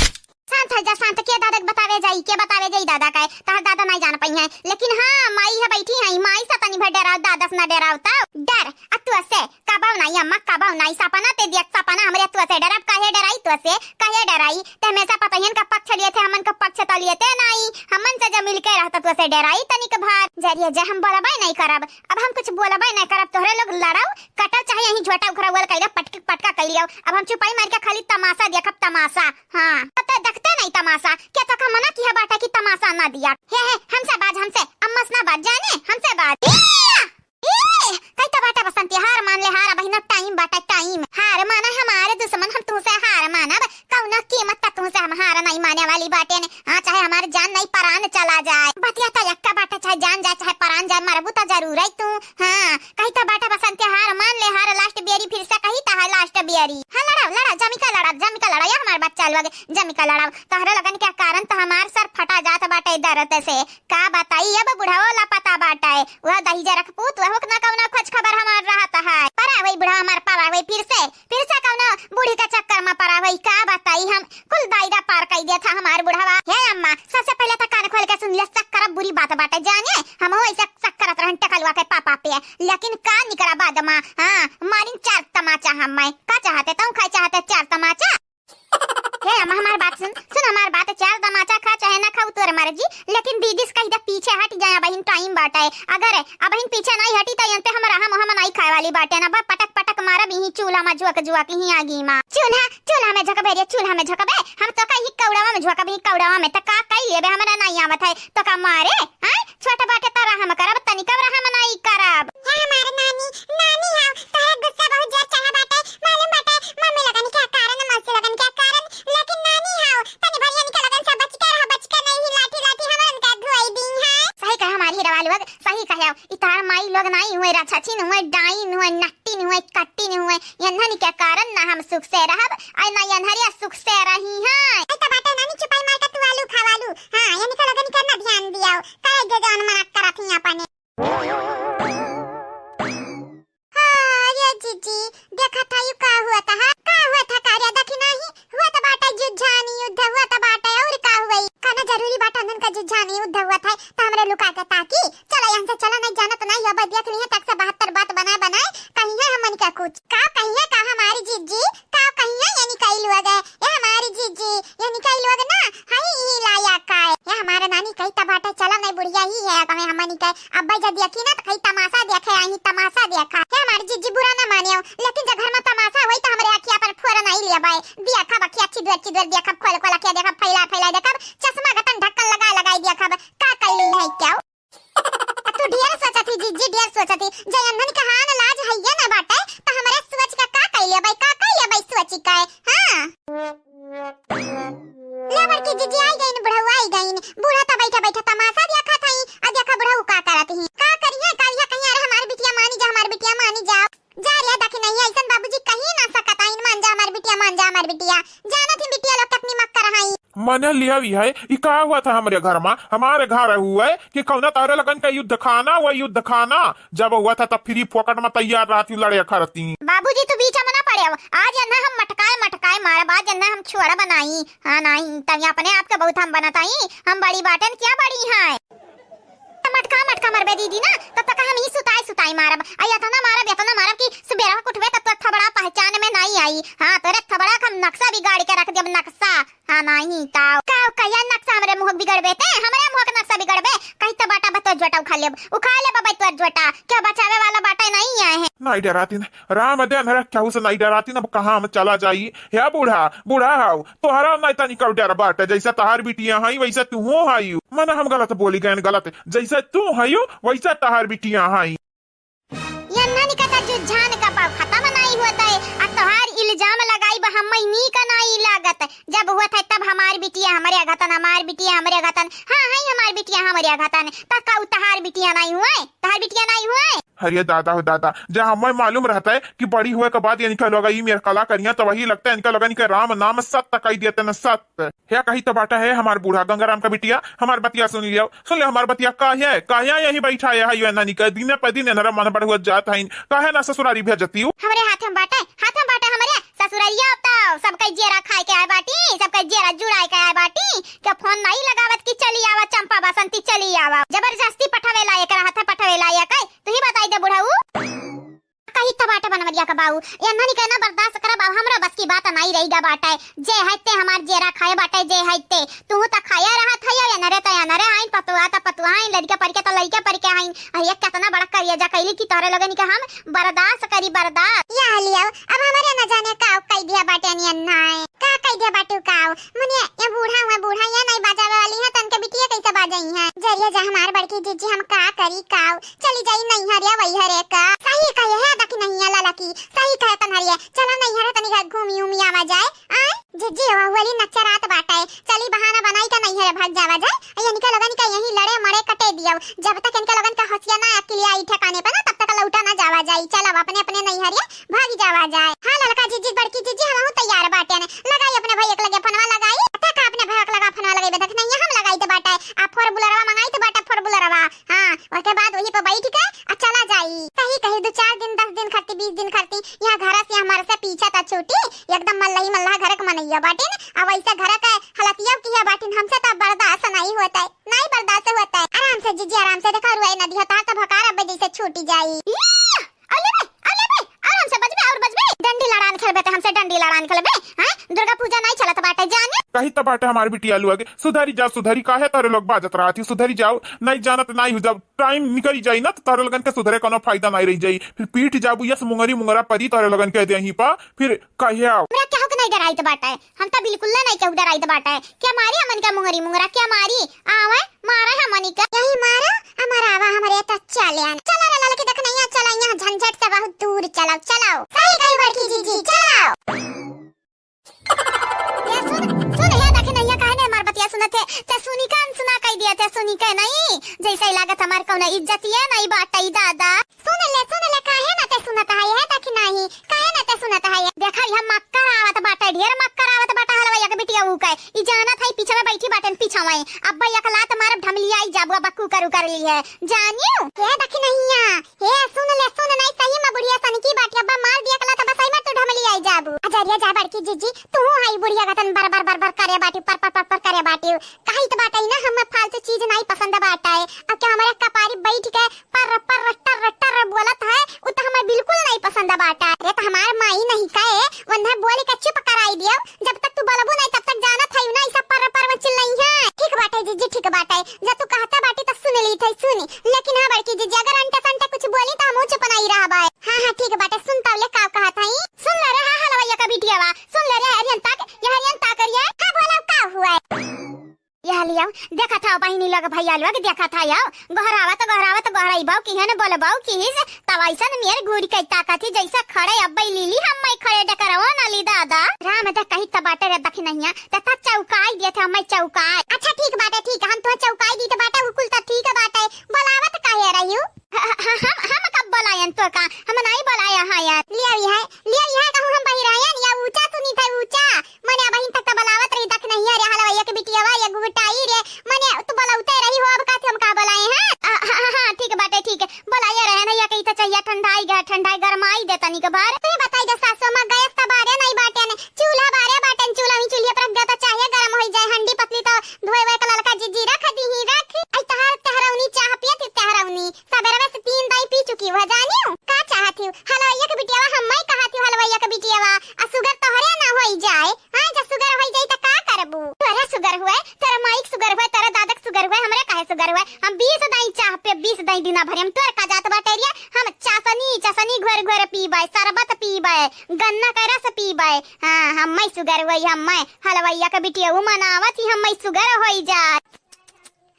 शांत के दादा बतावे जाई दादा का तार दादा नहीं जान पई है लेकिन हां माई है बैठी है माई सा तनी भर डराव दादा से ना डरावता डर अतु से कबाव नहीं अम्मा कबाव नहीं सपना ते देख सपना हमरे अतु से डरब काहे डराई तो से काहे डराई ते हमेशा पता है का पक्ष लिए थे हमन का पक्ष त लिए थे नहीं हमन से जब मिलके रहता तो से डराई तनी के भार जरिए जे हम बोलबे नहीं करब अब हम कुछ बोलबे नहीं करब तोहरे लोग लड़ाओ कटा चाहे यही झोटा उखरा वाला कइला पटका कर लियो अब हम चुपाई मार के खाली तमाशा देखब तमाशा हां पता देखते नहीं तमाशा क्या तक मना किया बाटा की तमाशा ना दिया हे हमसे बाज हमसे अम्मस ना बाज जाने हमसे बाज कई तो बाटा बसंती हार मान ले हार बहिना टाइम बाटा टाइम हार माना हमारे दुश्मन हम तुमसे परान चला जाए। बतिया तो यक्का बाटा चाहे जान जाए चाहे परान जाए मरबू तो जरूर है तू। हाँ कही तो बाटा बसंत हार मान ले हार लास्ट बियरी फिर से कही तो है लास्ट बियरी। हाँ लड़ा जमिका लड़ा या हमार बच्चा लोग जमिका लड़ाओ तोहरे लगन क्या कारण तो हमार सर फटा जात बाटे दर्द से का बताई अब बुढ़ाओ ला पता बाटा है वह दही जरा पूत वह ना कौना खोज खबर हमार रहता है पर वही बुढ़ा हमार पावा वही फिर से कौना बूढ़ी का चक्कर में पड़ा वही का बताई हम कुल दायरा पार कर दिया था हमार बुढ़ावा। हे अम्मा सबसे पहले तो कान खोल के सुन ले शक्कर बुरी बात बाटे जाने हम ऐसा शक्कर रहन टकलवा के पापा पे लेकिन का निकला बाद मां। हां मारिन 4 तमाचा हम मैं का चाहते तुम खाई चाहते 4 तमाचा। हे अम्मा हमार बात सुन हमार बात 4 तमाचा खा चाहे ना खाऊ तोर मर्जी लेकिन दीदीस कहीं पीछे हट जाए बहन टाइम बाटा है अगर अब पीछे नहीं हटी तो यन पे हमरा हम नहीं खाए वाली बाटे ना बा पटक पटक मारा भी चूल्हा में जुआ ही आगी मां चूल्हा में झकबे रे चूल्हा में झकबे हम तो कहीं कौड़ावा में झकबे कौड़ावा में तो का कई लेबे हमरा नहीं आवत है तो का मारे हां छोटा बाटे तारा हम करब तनिका हम नहीं करब। हे हमारे नानी हां तारा गुस्सा बहुत जोर चढ़ा बाटे मालूम बाटे मम्मी लगन क्या कारण मौसी लगन क्या कारण लेकिन नानी हां तनी भरिया निकल लगन सब बच के नहीं लाठी हमन का धुआई दी है। सही कहा हमारी रवाल लोग सही कहा इतार माई लोग नहीं हुए राछाछिन हुए डाइन हुए नट्टिन हुए कट्टिन हुए यन्हनी के कारण ना हम सुख से रहब आई ना यन्हरिया सुख से रही है। तो बाटे नानी चुपाई मार का तू आलू खावालू हां यानी का लगन करना ध्यान दियाओ काहे जे जान मना करत ही अपने। हां जीजी देखा था यू का हुआ था कार्य देखी नहीं हुआ था बाटा जुझानी युद्ध हुआ था बाटा और का हुई खाना जरूरी बाटा नन का जुझानी युद्ध हुआ था तो हमरे लुका के ताकि चला यहां से चला नहीं जानत नहीं अब देख ली है तक से 72 बात बनाए कहीं है हमन का कुछ का कहीं है का हमारी जीजी का कहीं है यानी कई लोग है ये हमारी जीजी यानी कई लोग ना हाई ही लाया का ये हमारा नानी कई तबाटा चला नहीं बुढ़िया ही है कहे हमन के अब्बा जब देखी ना तो कई तमाशा देखे आई तमाशा देखा ये हमारी जीजी बुरा ना मानियो लेकिन जब घर में तमाशा होई तो हमरे आंखिया पर फोर नहीं ले बाय दिया खा बखी अच्छी दूर देखा खोल के देखा फैला देखा चश्मा गतन ढक्कन लगाई दिया खा का कइली है क्या तू ढेर सोचती जीजी ढेर सोचती जयंधन का हान लाज हैया ना बाटे तो हमरे सोच का कइले बाय सोची का हां लेबर की जीजी आई गई बुढ़ऊ आई गई बूढ़ा ता बैठा तमाशा देखा थई आ देखा बुढ़ऊ का करत ही का करिए कालिया कहीं अरे हमार बिटिया मानी जा जा रे देख नहीं ऐसन बाबूजी कहीं ना सकत आइन मान जा हमार बिटिया जानत ही बिटिया लोग कितनी मक्कर रहाई मैंने लिया भी है ये का हुआ था हमारे घर हुआ है कि कौना तारे लगन का युद्ध खाना जब हुआ था तब फ्री फोकट में तैयार रहती लड़े खरती। बाबूजी तू बीच में ना पड़े आज अन्ना हम मटकाए मारा बाद अन्ना हम छुआड़ा बनाई हां नहीं तब अपने आप के बहुत हम बनाताई हम बड़ी बाटन क्या बड़ी है मटका मरबे दीदी ना तब तक हम ही सुताई मारब आया था ना मारब कि सुबेरा उठबे तब तक थबड़ा पहचान में नहीं आई हां तोरे थबड़ा हम नक्शा बिगाड़ के रख देब नक्शा हां नहीं ताऊ का कया नक्शा हमरे मुंह बिगड़बे ते हमरे मुंह के नक्शा बिगड़बे कहीं तो बाटा बतो जोटा उखा लेब बाबा तोर जोटा क्या बचावे वाला बाटा नहीं आए है नहीं डराती ना राम दे अंधेरा क्या से नहीं डराती ना कहां हम चला जाई या बूढ़ा हाउ तोहरा नहीं तनी कर डर बाट जैसा तहार बिटिया हई वैसा तू हो हई मन हम गलत बोली गए गलत जैसा तू हई वैसा तहार बिटिया हई यन्ना निकता जुझान का पाव खत्म नहीं होता है आ तोहार इल्जाम लगाई बा हम नी का नहीं लागत जब हुआ था तब हमार बिटिया हमरे घतन हां हई हमार बिटिया हमरे घतन त का तहार बिटिया नहीं हुए अरे दादा हो दादा जब हमें मालूम रहता है कि बड़ी हुए के बाद इनका लोग मेरे कला करिया तो वही लगता है इनका लोग इनका राम नाम सत्य कही देते न सत्य है कही तो बाटा है हमारे बूढ़ा गंगाराम का बिटिया हमार बतिया सुन ले हमार बतिया काहे यही बैठा है नानी का दिन पे दिन नरम मन बढ़ हुआ जाता है काहे ना ससुरारी भेजती हूँ हमरे हाथ में बाटा हमरे ससुरारिया बताओ सबका जेरा खाए के आए बाटी सबका जेरा जुड़ाए के आए बाटी क्या फोन नहीं लगावत की चली आवा चंपा बसंती चली आवा जबरदस्ती पठावे लायक रहता पठावे लायक है तू ही बताई दे बुढ़ाऊ कहीं टमाटर बनवा दिया का बाऊ ये नहीं कहना बर्दाश्त कर बाऊ हमरा बस की बात नहीं रहीगा बाटा जे हते हमार जेरा खाए बाटा जे हते तू त खाया रहा था या नरे आइन पतुआ आइन लड़का पर के आइन अरे कितना बड़ा करिया जा कैली की तोरे लगन के हम बर्दाश्त या लियो अब हमारे न जाने का कई दिया बाटे नि अन्ना है का कई दिया बाटू का मने ये बूढ़ा या नहीं बाजावे वाली है तन के बिटिया कैसे जाई है जरिया जा हमार बड़की जीजी हम का करी काव चली जाई नहीं हरिया वही हरे का सही कहे है दकी नहीं लाला की सही कहे तनहरिया चला नहीं हरे तनी घूमी उमी आवा जाए आ जीजी वाली नच्चा रात बाटे चली बहाना बनाई का नहीं हरे भाग जावा जाए ये निकल लगन का यही लड़े मरे कटे दियो जब तक इनके लगन का हसिया ना अकेले आई ठिकाने पे ना तब तक लौटा ना जावा जाए चला अपने अपने नहीं हरिया भाग जावा जाए हां ललका जीजी बड़की जीजी हम तैयार बाटे ने लगाई अपने भैया के लगे फनवा लगाई तक अपने भैया के लगा फनवा लगाई बदक नहीं हम लगाई तो बाटे आ फोर बुलरवा मंगाई तो बाटे फोर बुलरवा हां उसके बाद वही पे बैठ के चला जाई कहीं कहीं 2-4 दिन 10 दिन खर्ती 20 दिन खर्ती यहाँ घर से हमारे से पीछा था छोटी एकदम मल्लही मल्ला घर के मनैया बाटिन अब ऐसा घर का हलतिया किया बाटिन हमसे तो बर्दाश्त नहीं होता है नहीं बर्दाश्त होता है आराम से जीजी आराम से देखा रुआ नदी होता तो भकार अब जैसे छूटी जाई अले बे आराम से बजबे और बजबे डंडी लड़ान खेलबे तो हमसे डंडी लड़ान खेलबे हैं दुर्गा पूजा नहीं चलत बाटे जाने कहीं तो बाटे हमारी बिटिया लुआ सुधारी जाओ सुधारी काहे तारे लोग बाजत रहा थी सुधारी जाओ नहीं जाना तो नहीं हो जाओ टाइम निकल जाई ना तो तारे लगन के सुधरे कोनो फायदा नहीं रही जाई फिर पीठ जाबू यस मुंगरी मुंगरा परी तारे लगन कह दे यहीं पा फिर कहे आओ हमरा क्या हो नहीं डराई तो बाटा है हम तो बिल्कुल नहीं कहू डराई तो बाटा है क्या मारी हमन का मुंगरी मुंगरा क्या मारी आवे मारा है मनी का यही मारा हमारा आवा हमारे तो चले चला रे ललकी देख नहीं चला यहां झंझट से बहुत दूर चलाओ चलाओ सही कही बड़की जीजी चलाओ ये सुन है देख नहीं कहने मार बतिया सुनते ते सुनी कान सुना कह दिया ते सुनी के नहीं जैसे लागत हमार कौन इज्जतिया नहीं बाटई दादा सुन ले काहे ना ते सुनत है देख नहीं काहे ना ते सुनत है देखा हम मक्कर आवत बाटा ढेर मक्कर आवत बाटा हलवा के बिटिया ऊ के ई जाना था पीछे में बैठी बाटन पीछे में अब भैया का लात मार ढमलिया आई जाबू बक्कू कर ली है जानियो हे देख नहीं हे सुन नहीं सही में बुढ़िया सन की बाटी अब्बा मार दिया कला तो बस आई में तू ढमलिया आई जाबू अजरिया जा बड़की जीजी तू आई बुढ़िया गतन बर करे बाटी पर करे बाटी काहे तो बाटा ना हम फालतू चीज नहीं पसंद बाटा है अब क्या हमारे कपारी बैठ के पर टर बोलत है उ तो हमें बिल्कुल नहीं पसंद बाटा अरे तो हमार माई नहीं कहे वन्ने बोली का चुप कराई दियो जब तक तू बोलबो नहीं तब तक जाना था ना ऐसा पर में चिल्लाई है ठीक बाटे जीजी ठीक बाटे जब तू कहता बाटी तो सुन ली थी सुनी लेकिन हां बड़की जीजी अगर अंटे संटे कुछ बोली तो हम चुप नहीं रहा बाय हां ठीक बाटे सुन तावले का कहा था सुन ले रे हां हलवैया का बिटियावा सुन ले रे हरियन तक करिए हां बोला का हुआ यह लिया देखा था बहिनी लोग भैया लोग देखा था यार गहरावत गहराई बाऊ की है न बोले बाऊ की तब ऐसा न मेरे घूरी कई ताकत थी जैसा खड़े अब लीली हम मैं खड़े डकरवा ना ली दादा राम दा कहीं तब बाटे रे दख नहीं तथा चौकाई दिए थे मैं चौकाई अच्छा ठीक बाटे ठीक हम तो चौकाई दी तो बाटे हुकुल तो ठीक बाटे बोलावत काहे रहियो हम कब बोलायन तो का हम नहीं बोलाया हां यार लिया है कहूं हम बही रहन या ऊंचा सुनी था ऊंचा मने बहिन तक बोलावत रही दख नहीं रे हलवा के बिटियावा या गुटाई रे मने तू बोलाउते रही हो अब का हम का बोलाए हैं हां ठीक बाटे ठीक बोलाया रहन या कहीं तो चाहिए ठंडाई गरमाई दे तनी के बार तो बताई दे सासू मां गैस त बारे नहीं बाटे ने चूल्हा बारे बाटे चूल्हा पर रख दे तो चाहिए गरम हो जाए हंडी पतली तो धोए हुए कलर का जीजी रख दी ही रख आई तहरौनी चाह पियत तहरौनी सबेरे से 3 दाई पी चुकी हो जानियो का चाहती हूं हलवैया के बिटियावा हम मैं कहती हूं हलवैया के बिटियावा आ सुगर तोहरे ना होई जाए हां जब सुगर होई जाई त का करबू तोरा सुगर हुए तेरा माइक सुगर हुए तेरा दादक सुगर हुए हमरे काहे सुगर हुए हम 20 दाई चाह पे 20 दाई दिना भरे हम तोर का जात बाटेरिया हम चासनी घर पीबे शरबत पीबे गन्ना का रस पीबे हां हम मैं सुगर हुई हम मैं हलवैया के बिटिया उ मनावत ही हम मैं सुगर होई जात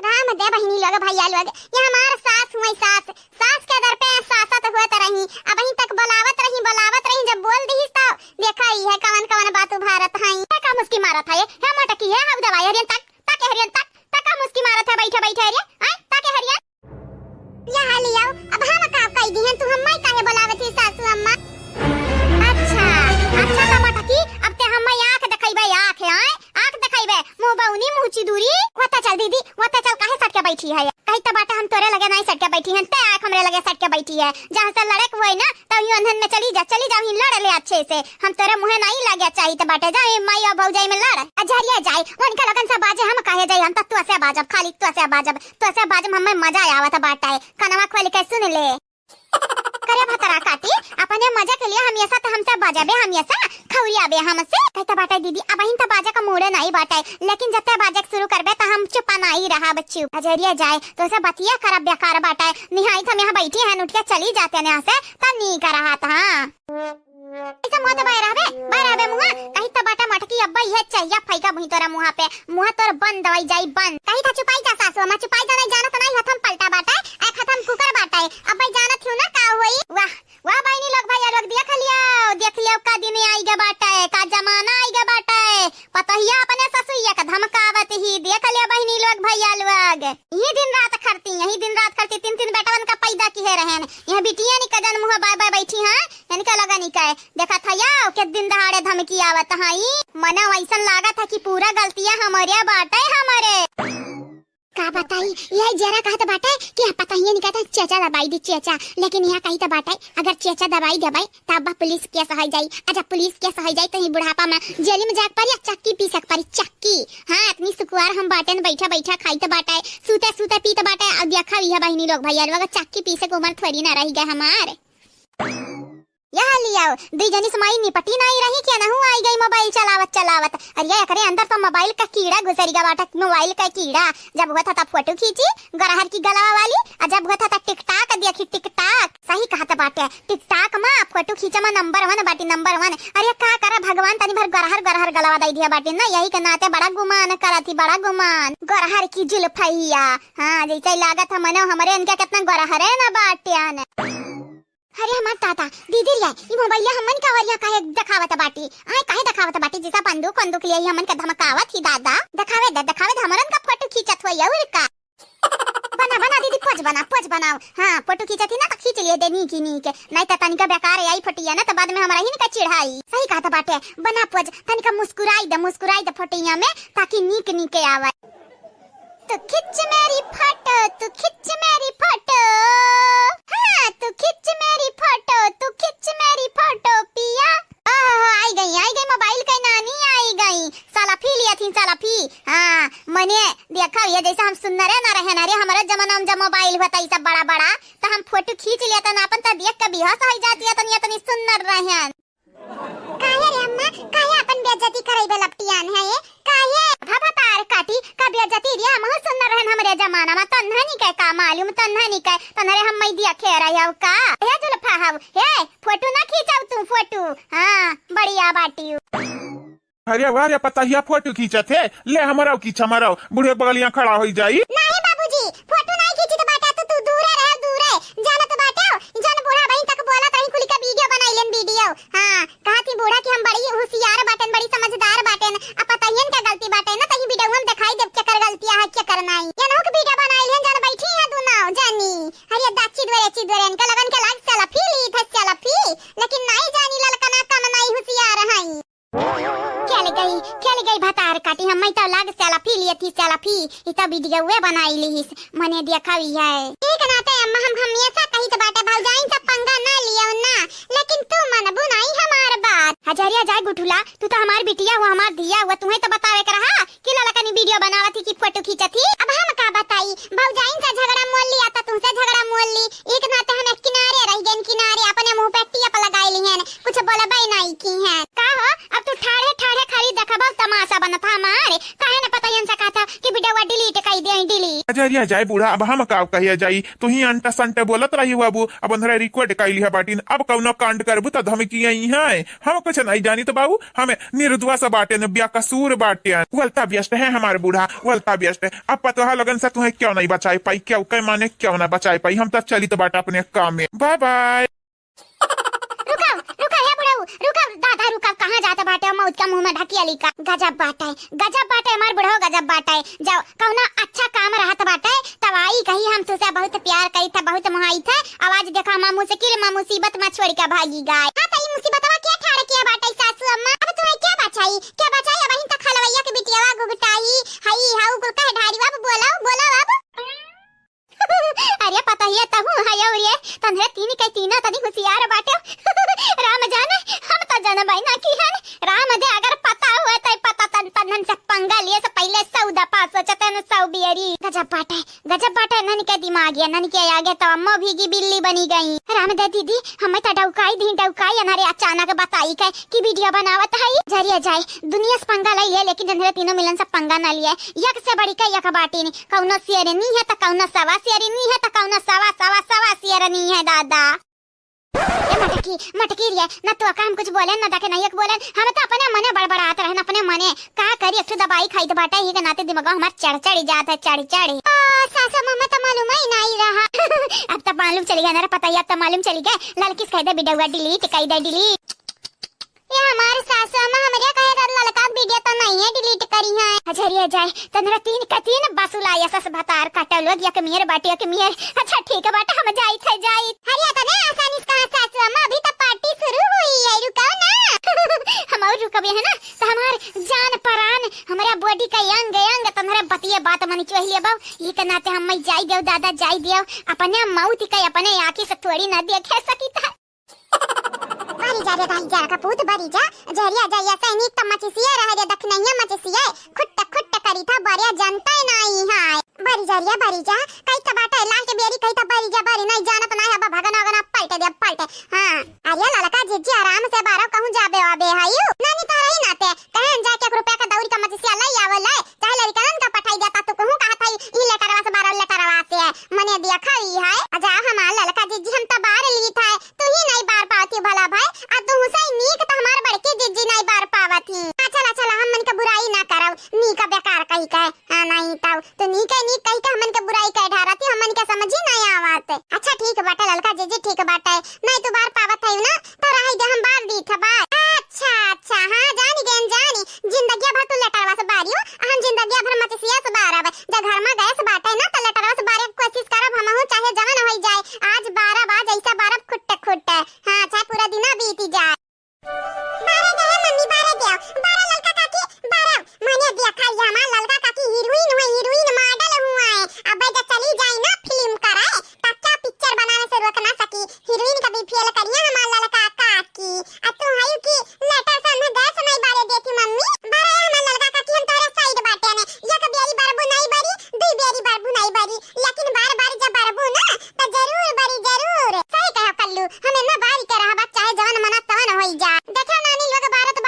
राम दे बहिनी लोग भैया लोग ये हमार सास हुई सास के दर पे सासत होत रही अब ही तक बोलावत रही जब बोल दी तो देखा ही है कवन बात भारत हई का मुस्की मारत है हम मटकी है हम दवाई हरियन तक हरियन तक का मुस्की मारत है बैठे रे आई तक हरियन यहां लियो अब हम का कह दी है तू हम मैं काहे बोलावत है सासू अम्मा अच्छा का मटकी अब ते हम आंख देखाइबे आंख देखाइबे मुंह बाउनी मुंह चिदूरी वता चल दीदी वता चल काहे सट के बैठी है कहीं तो बाटा हम तोरे लगे नहीं सट के बैठी हैं ते आंख हमरे लगे सट के बैठी है जहां से लड़क हुई ना तो यूं अंधन में चली जाओ ही लड़ ले अच्छे से हम तोरे मुंह नहीं लगे चाहिए तो बाटे जाए माई और भौजाई में लड़ अजरिया जाए उनका लगन से बाजे हम काहे जाए हम तो से बाजब खाली तो से बाजब हमें मजा आवत बाटा है कनवा खोल के सुन ले करे भतरा काटी अपने मजा के लिए हम ऐसा तो हमसे बजाबे हम ऐसा खौरिया बे हमसे कहता बाटा दीदी अब ही तो बाजा का मूड नहीं बाटा लेकिन जब तक बाजा शुरू करबे तो हम चुप नहीं रहा बच्ची अजरिया जाए तो से बतिया कर बेकार बाटा निहाई हम यहाँ बैठी हैं उठ के चली जाते हैं यहाँ से तो नहीं कर रहा था ऐसा मुंह तो बाहर आवे मुंह कहीं तो बाटा मटकी अब्बा ये चाहिए फैका मुही तोरा मुंह पे मुंह तोर बंद दवाई जाई बंद कहीं था छुपाई जा सासु अम्मा छुपाई जा नहीं जाना तो नहीं हथम पलटा बाटा है एक हथम कुकर बाटा है अब्बा जाना थी ना का होई वाह वाह बहनी लोग भैया लोग देख लियो का दिन आई गे बाटा है का जमाना आई गे बाटा है पतहिया अपने ससुइया का धमकावत ही देख लियो बहनी लोग भैया लोग यही दिन रात करती तीन बेटवन का पैदा किए रहन यह बिटिया नी कजन मुंह बाय बाय बैठी हां इनका लगा नी का देखा था या के दिन दहाड़े धमकी आवत हाई मना वैसन लागा था कि पूरा गलतियां हमारे बाटे हमारे का बताई यही जरा कहत बाटे कि पता ही नहीं कहता चेचा दवाई दी चेचा लेकिन यहाँ कहीं तो बाटे अगर चेचा दवाई दबाई तब पुलिस केस हो जाई अच्छा पुलिस केस हो जाई तो ही बुढ़ापा में जेल में जाग पारी चक्की पी सक पारी चक्की हाँ इतनी सुकुआर हम बाटे न बैठा खाई तो बाटे सूते पी तो बाटे अब देखा यह बहनी लोग भैया लोग चक्की पी से उम्र थोड़ी ना रही गए हमारे यहाँ लियाओ दी जनी समाई निपटी नहीं रही क्या ना हुआ आई गई मोबाइल चलावत अरे करे अंदर तो मोबाइल का कीड़ा घुसरी गा मोबाइल का कीड़ा जब हुआ था तब फोटो खींची गरहर की गलवा वाली और जब हुआ था तब टिकटॉक देखी टिकटॉक सही कहा था बाटे टिकटॉक में फोटो खींचा में नंबर 1 बाटी नंबर 1 अरे का करा भगवान तनी भर गरहर गलवा दे दिया बाटी ना यही के नाते बड़ा गुमान करा थी बड़ा गुमान गरहर की जुल्फैया हाँ जैसे लागत है मनो हमारे इनका कितना गरहर है ना बाटियान अरे हमार ताता दीदी रे ई मोबाइल हमन का वरिया काहे दिखावत बाटी आय काहे दिखावत बाटी जैसा बंदूक लिए हमन का धमकावत ही दादा दिखावे हमरन का फोटो खींचत होय और का बना दीदी पोज बनाओ हां फोटो खींचत ही ना तो खींच लिए देनी की नी के नहीं त तनिका बेकार आई फटिया ना तो बाद में हमरा ही का चिढ़ाई सही कहत बाटे बना पोज तनिका मुस्कुराई दे फोटोया में ताकि नीक आवे तो खिंच मेरी फोटो हाँ तू खिंच मेरी फोटो पिया आई गई मोबाइल का नानी आई गई सलाफी लिया थी सलाफी हाँ मने देखा ये जैसे हम सुनने ना रहे ना रे हमारे जमाना में जब मोबाइल हुआ था सब बड़ा तो हम फोटो खींच लिया था ना अपन तो देख के बेहोश हो जाती है तनी सुनर रहे काहे रे अम्मा काहे अपन बेइज्जती करैबे लपटियान है ये काहे भभतार काटी का बेइज्जती रे हम सुनर रहन हमरे जमाना में तन्हा नी के का मालूम तन्हा नी के तन्हरे हम मई दिया खे रहा का हे जुल्फा हाउ हे फोटो ना खींचाऊ तू फोटो हां बढ़िया बाटी अरे वाह पता ही फोटो खींचत है ले हमारा खींच हमारा बूढ़े बगलियां खड़ा हो जाई नहीं बाबूजी फोटो नहीं खींची तो बाटा तो तू दूर रह जाना तो बाटा जन बूढ़ा बहन तक बोला तही कुली का वीडियो बनाइलन वीडियो हां कहा थी बूढ़ा कि हम बड़ी होशियार बाटन बड़ी समझदार बाटन अब पता ही का गलती बाटे ना तही वीडियो हम दिखाई देब क्या कर गलतियां है क्या करना है ये ना कि वीडियो बनाइलन जन बैठी है दुनाओ जानी अरे दाची द्वारे इनका लगन के लाग सेल्फी ली था सेल्फी लेकिन नहीं जानी ललकना कम नहीं होशियार है खेल गई भतार काटी हम तो लाग सेल्फी लिए थी सेल्फी इतना वीडियो वे बनाई ली मने दिखावी है ठीक नाते अम्मा हम हमेशा कही तो बाटे भौजाई सब पंगा ना लियो ना लेकिन तू मन बुनाई हमार बात हजारिया जाए गुठुला तू तो हमार बिटिया हुआ हमार दिया हुआ तुम्हें तो बतावे कर रहा कि ललकनी वीडियो बनावा थी कि फोटो खींचा थी अब हम का बताई भौजाई से झगड़ा मोल लिया तो तुमसे झगड़ा मोल ली एक नाते हम किनारे रह गए किनारे अपने मुंह पे टिप लगाई ली है कुछ बोलबे नहीं की है का हो अब तू ठाड़े खड़ी देखबो तमाशा बनत हमारे काहे न पता यन सका था कि वीडियो डिलीट कर दे डिलीट अजरिया जाए बूढ़ा अब हम का कहिया जाई तू ही अंटा संटे बोलत रही बाबू अब अंधरा रिकॉर्ड कैली है बाटी अब कौनो कांड करबू त धमकी आई है हम कुछ नहीं जानी तो बाबू हमें निर्दोष से बाटे न बिया कसूर बाटे वलता व्यस्त है हमारे बूढ़ा वलता व्यस्त है अब पता लगन से तुम्हें क्यों नहीं बचाई पाई क्या कई माने क्यों ना बचाई पाई हम तब चली तो बाटा अपने काम में बाय बाय रुका दादा रुका कहाँ जाते बाटे मौत का मुंह में ढकियाली का गजब बाटे हमार बुढ़ो गजब बाटे जाओ कौना अच्छा काम रहत बाटे तवाई कही हम तुझसे बहुत प्यार करी था बहुत मुहाई था आवाज देखा मामू से कि माँ मुसीबत में छोड़ के भागी गए हाँ तो ये मुसीबतवा क्या ठाड़ किया बाटे सासू अम्मा अब तुम्हें क्या बचाई अब वहीं तक खलवैया के बिटियावा गुगटाई हाई हाउ को कह ढारी अब बोला अब अरे पता ही तहु है और ये तन्हे तीन के तीना तनी होशियार बाटे राम जाने हम तो जन भाई ना की है राम दे अगर पता हुआ तो पता तन से पंगा लिए से पहले सौदा पास सोचते न सौ बियरी गजब बाटे नन के दिमाग है नन के आगे तो अम्मा भीगी बिल्ली बनी गई राम दे दीदी हमें तो डौकाई अनारे अचानक बताई के कि वीडियो बनावत है जरिया जाए दुनिया से पंगा लाई है लेकिन जन तीनों मिलन से पंगा न लिए यक से बड़ी के यक बाटी नहीं कौनो शेर नहीं है तो कौनो सवा शेर नहीं है तो कौनो सवा शेर नहीं है दादा मटकी मटकी रे ना तो का हम कुछ बोले ना देखे नहीं एक बोले हम तो अपने मने बड़बड़ाते रहना अपने मने का करी एक दवाई खाई तो बाटा ही के नाते दिमाग हमार चढ़ जाता है चढ़ सासा मम्मा तो मालूम ही नहीं रहा अब तो मालूम चली गया ना पता ही अब तो मालूम चली गए लाल किस कह दे वीडियो डिलीट कह दे डिलीट ये हमारे सासू अम्मा हमारे कहे तो ललका वीडियो तो नहीं है डिलीट करी है अजरिया जाए तनरा तीन का तीन बसुला ऐसा से भतार काटा लोग या कमियर बाटे कमियर अच्छा ठीक है बाटा हम जाई थे जाई हरिया तो नहीं आसानी से कहा सासू अम्मा अभी तो पार्टी शुरू हुई है रुको ना हम और रुकबे है ना तो हमार जान परान हमारा बॉडी का यंग यंग तनरा बतिया बात मनी चाहिए बाऊ ये के नाते हम जाई देव दादा जाई देव अपने मौत का अपने आंखें से थोड़ी ना देखे सकी था बारी जा रे भाई जा का पूत बारी जा जरिया जाया सैनिक त मचसिया रह रे दख नहीं मचसिया खुट्ट करी था बारिया जनता नहीं है बारी जा रिया बारी जा कई त बाटा लास्ट बेरी कई त बारी जा बारी नहीं जानत ना है भगन पलटे हां अरे ललका जिज्जी आराम से बारो कहूं जाबे आबे हायू नानी तारा ही नाते कहन जाके 1 रुपया का दौरी का मचसिया लई आवले चाहे लड़कन का पठाई देता तो कहूं कहा था ई लेटरवा से 12 लेटरवा से मने दिया खाई है अजा हमार ललका जिज्जी हम त बार ली था तू ही नहीं बार पाती भला भाई आ तू हुसैन नीक त हमार बड़के जिज्जी नहीं बार पावत ही चला हम मन के बुराई ना करब नी का बेकार कही के हां नहीं ताऊ तो नी कही के हमन के बुराई कह ढारती हमन के समझ ही नहीं आवत अच्छा ठीक बाटे ललका जिज्जी ठीक बाटे नहीं तो बार पावत है ना तो रही दे हम बार दी था बार अच्छा हां जानी जिंदगी भर तू लेटरवा से बारियो हम जिंदगी भर मचसिया से बारब जब घर में गैस बाटे ना तो लेटरवा से बारे कोशिश करब हम चाहे जवान होई जाए आज 12 बार ऐसा बारब खुट्टे हां चाहे पूरा दिन बीती जाए 12 गए मम्मी 12 गया 12 ललका काकी 12 मैंने देखा ये हमारा ललका काकी हीरोइन मॉडल हुआ है अब जब चली जाए ना फिल्म कराए कच्चा पिक्चर बनाने से रोक ना सकी हीरोइन का भी फेल करिए हमारा ललका काकी अब तू है कि लेटर से ना गैस नहीं बारे देती मम्मी बारे हमारा ललका काकी हम तोरे साइड बाटे ने एक बेरी बारबू नहीं बरी दुई बेरी बारबू नहीं बरी लेकिन बार जब बारबू ना तो जरूर बरी जरूर सही कहा कल्लू हमें ना बारी के रहा चाहे जवान मना तवन होई जा देखा नानी लोग भारत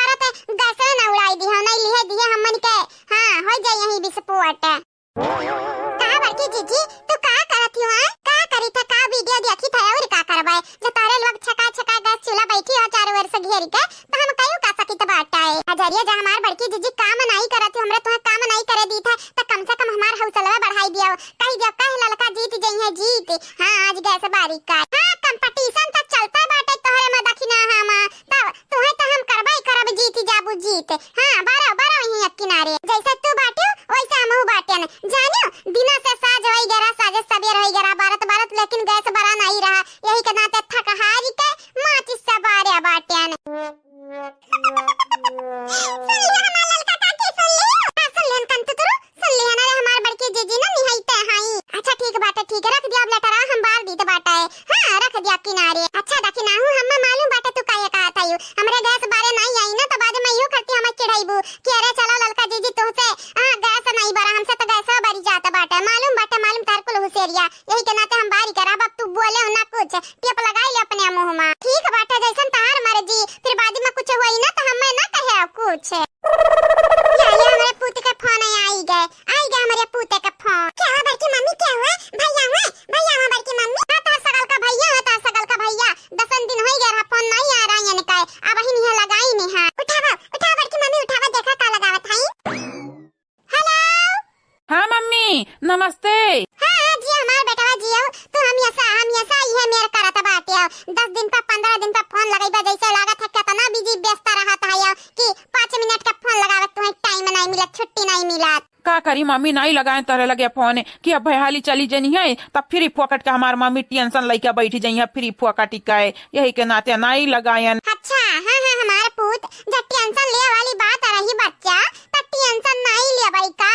गैस ना उड़ाई दी नहीं लिए दिए हमन के हां हो जाए यही विस्फोट कहा बड़की जीजी तू का करत हुआ का करी था का वीडियो देखी था और का करबे जो तारे लोग छका गैस चूल्हा बैठी हो चारों ओर से घेर के तो हम कयो का सकी तो बाटा है अजरिया जा हमार बड़की जीजी काम नहीं करत हमरे तो काम नहीं करे दी था तो कम से कम हमार हौसला बढ़ाई दियो कही दियो कहे ललका जीत जई है जीत हां आज गैस बारी का हां कंपटीशन तो चलता बाटे तोहरे में दखिना हम तब तुहे तो हम करब जीत जाबू जीत हां 12 यहीं एक किनारे जैसे तू बाटियो वैसे हमहु बाटेन जानियो बिना से साज होई गरा साजे सवेर होई गरा भारत लेकिन गैस बरा नहीं रहा यही के नाते थक हार के माचिस से बारे बाटेन सुन ले हमार ललका काकी सुन लेन कंत तुरु सुन ले ना हमार बड़की जीजी ना निहाइते हाई अच्छा ठीक बाटे ठीक रख दिया अब लेटरा हम बार दी तो बाटा है हां रख दिया किनारे अच्छा दखी ना हूं हम मालूम बाटे तू काया कहा था यू हमरे गैस बारे नहीं आई ना तो बाद में यूं करती हम चिढ़ाईबू कि अरे चलो ललका जीजी तोसे हां गैस नहीं बरा हमसे तो गैस बारी जाता बाटे मालूम तार कुल हुसेरिया यही के नाते हम बारी करा अब तू बोले ना कुछ टेप लगाई ले अपने मुंह में ठीक बाटे जैसन तार मर्जी फिर बाद में कुछ होई ना तो हमें ना कहे कुछ ये हमारे पुते का फोन आई गए हमारे पुते का फोन क्या हुआ बड़की मम्मी क्या हुआ भैया हुआ बड़की मम्मी तार सगल का भैया 10 दिन हो गया फोन नहीं आ रहा है निकाय अब ही नहीं लगाई नहीं है उठावा बड़की मम्मी उठावा देखा का लगावत है हेलो हाँ मम्मी नमस्ते हां जी हमार बेटवा जी हो तो हम ऐसा ये मेरे करत बाटे 10 दिन पे 15 दिन पे फोन लगाइबा जैसे लागत है कितना बिजी व्यस्त रहत है कि 5 मिनट का फोन लगावत तुम्हें टाइम नहीं मिला छुट्टी नहीं मिला का करी मम्मी नहीं लगाए तरह लगे फोन कि अब भैहाली चली जनी है तब फ्री फोकट का हमार मम्मी टेंशन लेके बैठी जई है फ्री फोकट का यही के नाते नहीं लगायन अच्छा हां हमारे पुत जब टेंशन ले वाली बात आ रही बच्चा तो टेंशन नहीं ले भाई का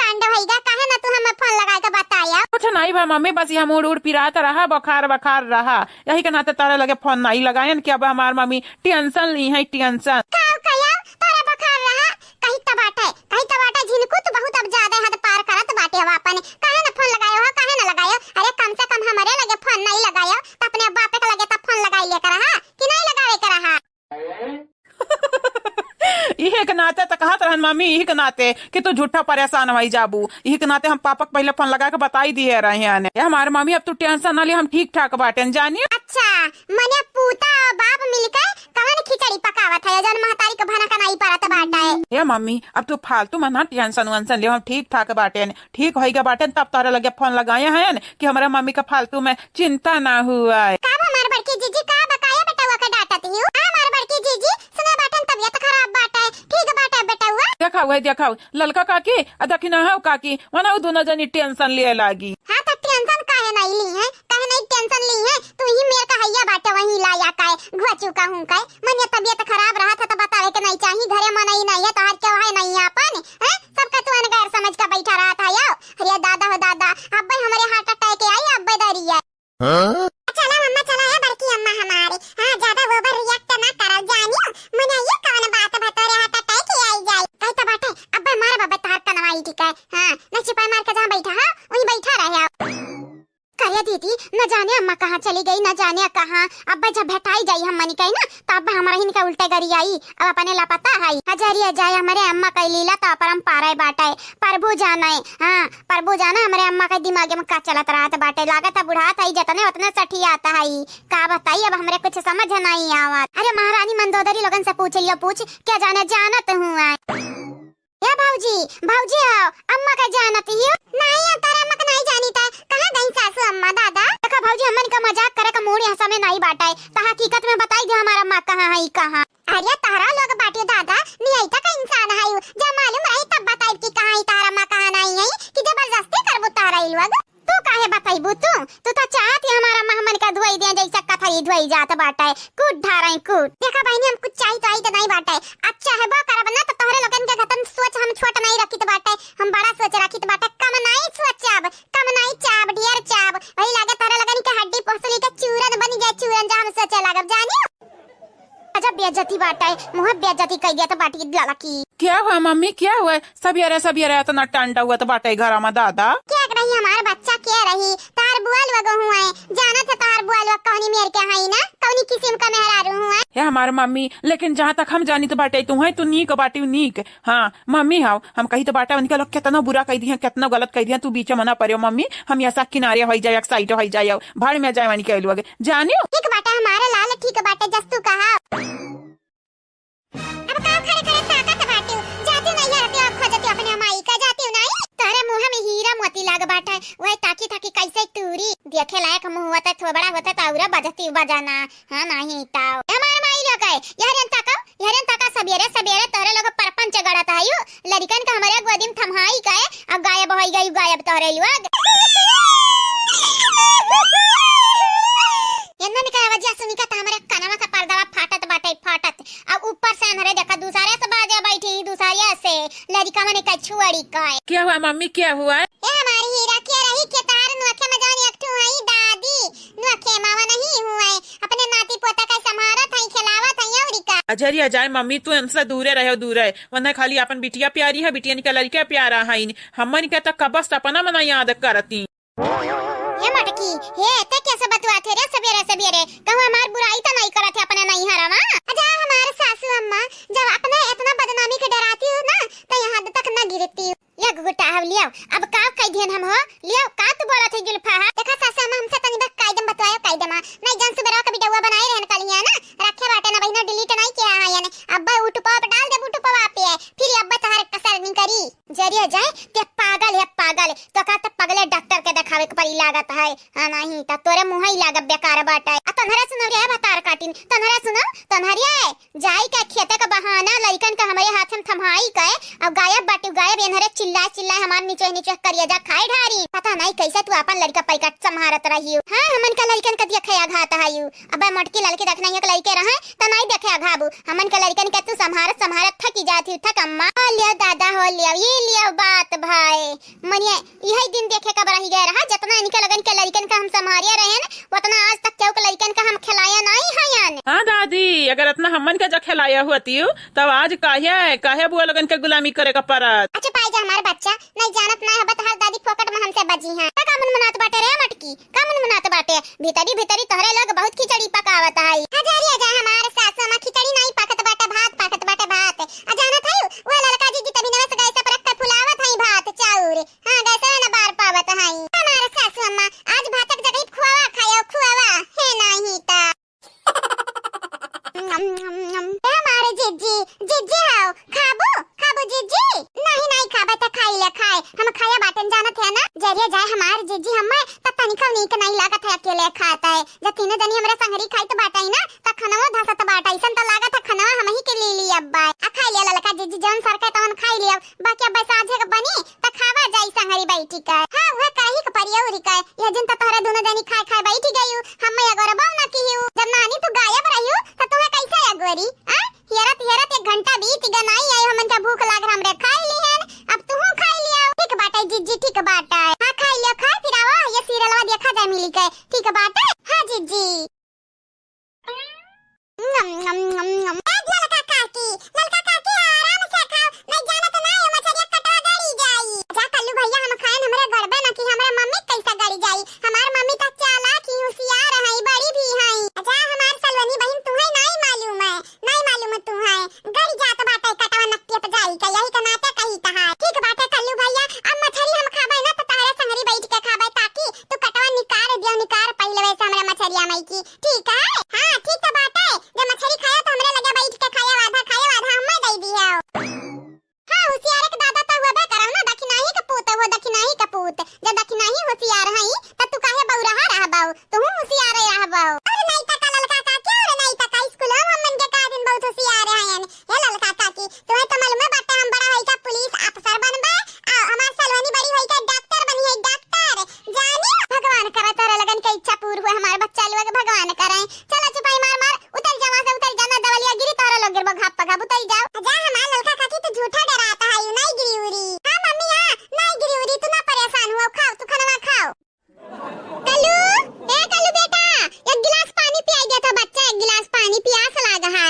कांड होइगा काहे ना तू हमें फोन लगा के बताया कुछ नहीं भाई मम्मी बस यहाँ मूड पिराता रहा बुखार रहा यही के नाते तरह लगे फोन नहीं लगायन कि अब हमार मम्मी टेंशन ली है टेंशन तारा बुखार रहा कहीं तबाटा जिनको तो बहुत अब ज्यादा हद पार करत बाटे हवा अपन काहे ना फोन लगायो अरे कम से कम हमारे लगे फोन नहीं लगायो तो अपने बापे के लगे तो फोन लगाई लेकर रहा कि नहीं लगावे के रहा यही के नाते तो कहत रहन मम्मी यही के नाते कि तू झूठा परेशान होई जाबू यही के नाते हम पापा को पहले फोन लगा के बताई दिए रहे हैं हमारे मम्मी अब तू टेंशन ना ले हम ठीक ठाक बाटे जानिए अच्छा मने पूता और बाप मिलकर कवन खिचड़ी पकावत है जन महतारी के भना का नहीं पड़त बाटा है। हे मम्मी अब तू फालतू में ना टेंशन वंशन ले, हम ठीक ठाक बाटे ठीक होइगा बाटे तब तारा लगे फोन लगाए हैं कि हमारा मम्मी का फालतू में चिंता ना हुआ है। का हमार बड़की जीजी का बकाया बेटा हुआ का डांटत ही हमार बड़की जीजी सुना बाटन तबीयत खराब बाटा है ठीक बाटा बेटा हुआ देखाओ ललका काकी आ दखिना है काकी वना दोनों जनी टेंशन लिए लागी। हाँ तो टेंशन काहे नहीं ली है काहे नहीं टेंशन ली है तू ही मेरे का हैया बाटे वही लाया काय घुआ चुका हूं काय मन तबीयत खराब रहा था तो बतावे के नहीं चाहिए घरे मन ही नहीं है तो हर क्यों है नहीं है अपन है सबका तू गैर समझ का बैठा रहा था याओ अरे दादा हो दादा अब भाई हमारे हार्ट अटैक आई अब दरी है। चला मम्मा चला है बड़की अम्मा हमारे हां ज्यादा ओवर रिएक्ट ना करो जानियो मने ये कौन बात बता रे हार्ट अटैक आई जाए कई तो बाटे अब मार बाबा तार कनवाई ठीक है हां न छिपा मार के जहां बैठा हां वहीं बैठा रहे करिया दीदी न जाने अम्मा कहाँ चली गई न जाने कहाँ अब जब भेटाई जाई हम मनी कही ना तो अब हमारा ही उल्टे गरी आई अब अपने लापता है हजारिया जाए हमारे अम्मा कई लीला तो परम पाराय बाटा है प्रभु जाना है हाँ प्रभु जाना हमारे अम्मा का दिमाग में का चलत रहा था बाटे लागत है बुढ़ा था जतने उतने सठी आता है का बताई अब हमारे कुछ समझ नहीं आवत। अरे महारानी मंदोदरी लोगन से पूछ लियो पूछ क्या जाने जानत हूँ या भाऊजी भाऊजी आओ अम्मा का जानत ही नहीं तारा अम्मा का नहीं जानी था कहां गई सासू अम्मा दादा देखा भाऊजी हमन का मजाक करे का मूड यहाँ समय नहीं बाटा है तो हकीकत में बताई दे हमारा अम्मा कहां है कहां। अरे तारा लोग बाटे दादा नहीं का इंसान है जब मालूम रही तब बताई कि कहां है तारा अम्मा कहां नहीं है कि जबरदस्ती करबो तारा लोग तू काहे बताइबू तू तो चाहत है हमारा अम्मा हमन का धोई दे जैसा कथा ही धोई जात बाटा है कूट ढाराई कूट देखा बहनी हम कुछ चाहिए तो आई तो नहीं बाटा है अच्छा है बा करब ना तो तोहरे लोगन के घतन सोच हम छोट नहीं रखी तो बाटा हम बड़ा सोच रखी तो बाटा कम नहीं सोचब कम नहीं चाब ढेर चाब वही लागे तोहरे लोगन के हड्डी पसली के चूरन बनी जाए चूरन जा हम सोचे लागब जानियो अजब बेइज्जती बाटा है मुंह बेइज्जती कह दिया तो बाटी लाला की क्या हुआ मम्मी क्या हुआ सबियरे इतना टांडा हुआ तो बाटे घर में दादा क्या रही हमारा बच्चा क्या रही तार बुआल वगो हुआ है जाना था तार बुआल वग कौनी मेर के है ना कौनी किस्म का मेहरारू हुआ है हमारे मम्मी लेकिन जहाँ तक हम जानी तो बाटे तू है तू नीक बाटी नीक हाँ मम्मी हाउ हम कही तो बाटा उनके लोग कितना बुरा कह दिया कितना गलत कह दिया तू बीच मना पड़े मम्मी हम ऐसा किनारे हो जाए साइड हो जाए भाड़ में जाए वानी कह लोग जानियो ठीक बाटा हमारा लाल ठीक बाटे जस्तु कहा अब का खड़े खड़े ताकत बाटे जाती नहीं हरते और खोजती अपने माई का जाती नहीं तारे मुंह में हीरा मोती लाग बाटा वही ताकी ताकी कैसे टूरी देखे लायक मुंह होता थोबड़ा होता ताउरा बजती बजाना हां नहीं ताऊ हमारे माई लोग है यहरन ताका सबेरे सबेरे तोरे लोग परपंच गड़त आयु लड़कन का हमारे गोदी में थमहाई गए अब गायब हो गई गायब तोरे लोग यन्ना में का वजह सुनी का हमारे कनवा का पर्दा फाटत बाटे फाटत अब ऊपर से हमारे देखा दूसरे से बाजे बैठी दूसरे से लड़का मने का छुअड़ी का क्या हुआ मम्मी क्या हुआ ए हमारी हीरा क्या रही के तार नोखे में जानी एकठू हई दादी नोखे मावा नहीं हुए अपने नाती पोता का संभारत हई खिलावत हई औरी का अजरिया जाए मम्मी तू इनसे दूरे रहे दूर है वरना खाली अपन बिटिया प्यारी है बिटिया निकल लड़का प्यारा है हमन के तक कबस अपना मना याद करती ये मटकी हे ते कैसे बतवाते रे सबेरे सबेरे कहूं हमार बुराई तो नहीं करत है अपने नहीं हरामा अजा हमारे सासू अम्मा जब अपने इतना बदनामी के डराती हो ना तो यहाँ तक न गिरती या गुटा हव लियो अब का कह देन हम हो लियो का तू बोला थे जुल्फा देखा सासू अम्मा हमसे तनी बस कायदम बतवायो कायदमा नहीं जान सुबह का वीडियो बनाए रहन कलिया ना रखे बाटे ना बहिना डिलीट नहीं किया है यानी अब्बा यूट्यूब पर डाल दे यूट्यूब पर पे फिर अब्बा तहर कसर नहीं करी जरिया जाए ते पागल है पागल तो का ते पगले डॉक्टर के दिखावे के पड़ी लागत है हां नहीं त तोरे मुंह ही लागत बेकार बाटा आ तनहरा सुनो रे बतार काटिन तनहरा सुनो तनहरिया जाई का खेते का बहाना लइकन का हमारे हाथ में थमाई के अब गायब बाटू गायब एनहरे चिल्ला चिल्ला हमार नीचे नीचे करिया जा खाए ढारी पता नहीं कैसे तू अपन लड़का पैकट संभारत रही हां हमन का लइकन का देखे आघात हायू अब मटकी लड़की देखना है लइके रहे त नहीं देखे आघाबू हमन का लइकन के तू संभारत थकी जाती थक अम्मा लिया दादा हो लिया ये लिया बात भाई मनिए यही दिन देखे का बरही गए रहा जितना इनके लगन के लइकन का हम संभारिया रहे न उतना आज तक क्यों के लइकन का हम खिलाया नहीं है यान हाँ दादी अगर इतना हमन का जब खिलाया होती तब आज काहे बुआ लगन के गुलामी करे का परत अच्छा पाई जा हमारे बच्चा नहीं जानत ना है हर दादी फोकट में हमसे बजी है का मन मनात बाटे रे मटकी का मन मनात बाटे भीतरी भीतरी तोहरे लोग बहुत खिचड़ी पकावत है हजारिया जा हमारे सासू मां खिचड़ी नहीं पकत बाटे भात पकत बाटे भात आ जानत है वो लड़का जी तभी नवस गए से परक फुलावत है भात चाउर हां गैसे ना बार पावत है हमारे सासू अम्मा आज भातक जगह खुआवा खायो खुआवा है नहीं यार जीजी हमें पता नहीं लागत है अकेले खाता है। जब तीनों जनी हमरा संगरी खाई तो बाटाई ना त खनवा धसत बाटाई सन त लागत है खनवा हम ही के ले ली अब्बा आ खाई लिया ललका जीजी जौन सरका तौन खाई लिया बाकी अब साझे के बनी त खावा जाई संगरी बैठी का। हां वह काहे के परियौरी का ये दिन त तोहरा दोनों जनी खाए खाए बैठी गई हम अगर बाव ना की जब नानी तू गायब रहियो त तोहे कैसे अगवरी आ हेरत 1 घंटा बीत गई नहीं आई हमन का भूख लाग हमरे खाई ली है अब तू खाई लिया ठीक बाटा जीजी ठीक बाटा हां खाई लिया खा फिर आवा ये सीरियलवा देखा जाए मिली के ठीक बाटा हां जीजी ललका काकी आराम से खाओ नहीं जाना तो नहीं मछरिया कटवा गड़ी जाई जा कल्लू भैया हम खाएन हमरे गड़बे ना कि हमरा मम्मी कैसा गड़ी जाई हमार मम्मी त चालाक ही होशियार है बड़ी भी है जा हमार सलवनी बहन तुम्हें नहीं मालूम तू है गड़ी जात बाटे कटवा नक्की पे जाई का यही का नाते कही कहा ठीक बाटे कल्लू भैया अब मछरी हम खाबे ना तो तारे संगरी बैठ के खाबे ताकि तू कटवा निकार पहले वैसे हमरा मछरिया मई की ठीक है हां ठीक तो बाटे जब मछली खाया तो हमरे लगे बैठ के खाया आधा हमें दे दिया हां होशियार के दादा तो होबे करौ ना दखिनाही के पूत जब दखिनाही होशियार हई त तू काहे बौरहा रहबाऊ तू होशियार रहबाऊ अरे नहीं त ललका काकी और नहीं त स्कूल हमन के का दिन बहुत होशियार हयन हे ललका काकी तोहे तो मालूम बाटे हम बड़ा हई का पुलिस अफसर बनबे आ हमार सलवनी बड़ी हई का डॉक्टर बनी है डॉक्टर जानी भगवान करे तोरे लगन के इच्छा पूरी हुए हमार बच्चा लोग भगवान करे चला चुपाई मार उतर जा वहां से उतर जाना दवलिया गिरी तोरा लोग गिरबो घाप पगा उतर जाओ जा हमार ललका काकी तू झूठा डराता है नहीं गिरी उरी हां मम्मी हां नहीं गिरी उरी तू ना परेशान हुआ खाओ तू खाना खाओ कल्लू बेटा एक गिलास पानी पिया गया था बच्चा एक गिलास पानी प्यास लगा है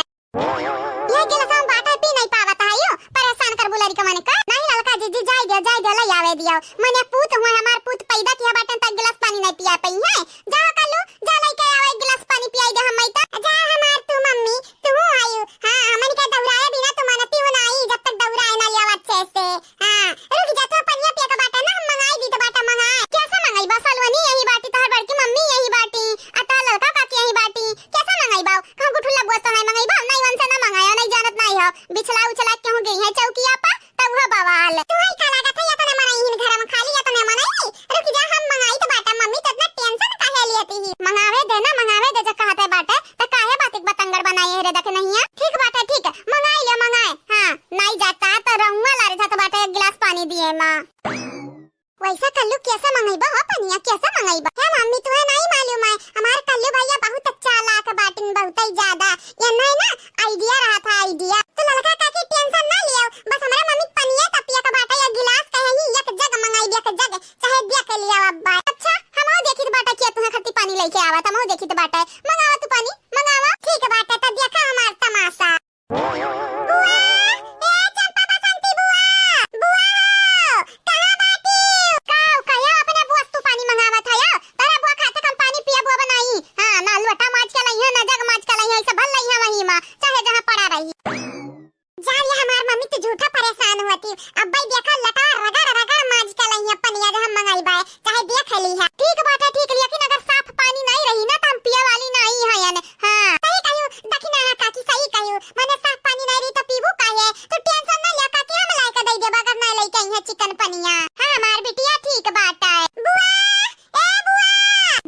ये गिलास हम बाटा पी नहीं पावत है यो परेशान कर बुलारी का माने का नहीं ललका जीजी जाई दे ले आवे दियो मने पूत हुआ हमार पूत पैदा किया बाटन तक गिलास पानी नहीं पिया पई है जा कल्लू जा लेके आवे एक गिलास पानी पिया दे हम मईता जा हमार तू मम्मी तू आयु हां हमन के दौड़ाए बिना तू मानती हो नहीं जब तक दौड़ाए ना लिया अच्छे से हां रुक जा तो पनिया पिया का बाटा ना हम मंगाई दी तो बाटा मंगाए कैसे मंगाई बसलवनी यही बाटी तोहर बड़की मम्मी यही बाटी अता ललका काकी यही बाटी कैसे मंगाई बाऊ कहूं गुठुल्ला बुआ तो नहीं मंगाई बा नहीं वन से ना मंगाया नहीं जानत नहीं हो बिछला उछला क्यों गई है चौकिया पा तब हो बवाल तू ही का लागत है या तो ना मंगाई हिन घर में खाली या तो ना मंगाई रुक जा हम मंगाई तो बाटा मम्मी ततना टेंशन काहे लेती ही मंगावे दे जा कहते बाटा त काहे बातिक बतंगड़ बनाए रे देख नहीं है ठीक बाटा ठीक मंगाए हां नहीं जाता तो रहुआ लारे जाता बाटा एक गिलास पानी दिए मां वैसा कल्लू कैसे मंगाईबा हो पनिया कैसे मंगाईबा है मम्मी तुम्हें नहीं मालूम है हमारे कल्लू भैया बहुत अच्छा लाख बाटिन बहुत ही ज्यादा ये नहीं ना आईडिया रहा था आईडिया तो ललका काकी टेंशन ना लियो बस हमारा मम्मी पनिया तपिया का बाटा या गिलास कहे ही एक जग मंगाई दिया के जग चाहे दिया के लिया अब्बा अच्छा हमो देखी तो बाटा किया तुम्हें खट्टी पानी लेके आवा था हमो देखी तो बाटा मंगावा तू पानी मंगावा ठीक है बाटा तब देखा हमारा तमाशा बुआ ए चंपा बसंती बुआ कहां बाटी काओ अपने बुआ तू पानी मंगावा था या तारा बुआ खाते कम पानी पिया बुआ बनाई हां ना लोटा माज के लई है ना जग माज के लई है सब भल लई है वही मां चाहे जहां पड़ा रही जा ये हमार मम्मी तो झूठा परेशान होती अब भाई देखा लटा रगड़ माज के लई है पनिया जो हम मंगाई बा चाहे देख ली है ठीक बाटा ठीक लेकिन अगर साफ पानी नहीं रही ना तो हम पिया वाली नहीं है यानी हां सही कहू दखिना है काकी सही कहू माने साफ पानी नहीं रही तो पीबू काहे तो टेंशन ना ले काकी हम लाई के दे देबा अगर नहीं लाई के है चिकन पनिया हां हमार बिटिया ठीक बाटा है बुआ ए बुआ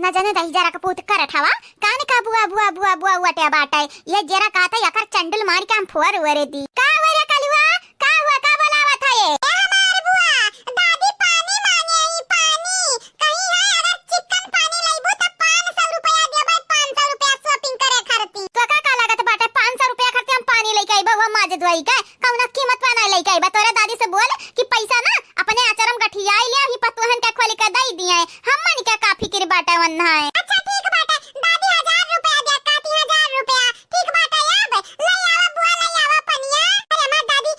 न जाने दही जरा का पूत कर हवा कान का बुआ वटे बाटा ये जरा कहता यकर चंडल मार के हम फोर वरे दी का वरे कलवा का हुआ का बोलावा था ये हमार बुआ दादी पानी मांगे ही पानी कहीं है अगर चिकन पानी लईबो त 500 रुपया देबे 500 रुपया शॉपिंग करे खरती तो का लागत बाटे 500 रुपया खरती हम पानी लेके आइबा वो माज दुआई का कौना कीमत वाला लेके आइबा तोरा दादी से बोल कि पैसा ना अपने आचरम गठिया ले ही पतोहन के खोली के दई दिए हमन के काफी किर बाटा वन है अच्छा ठीक बाटा दादी 1000 रुपया दे काती 1000 रुपया ठीक बाटा अब ले आवा बुआ ले आवा पनिया अरे हमार दादी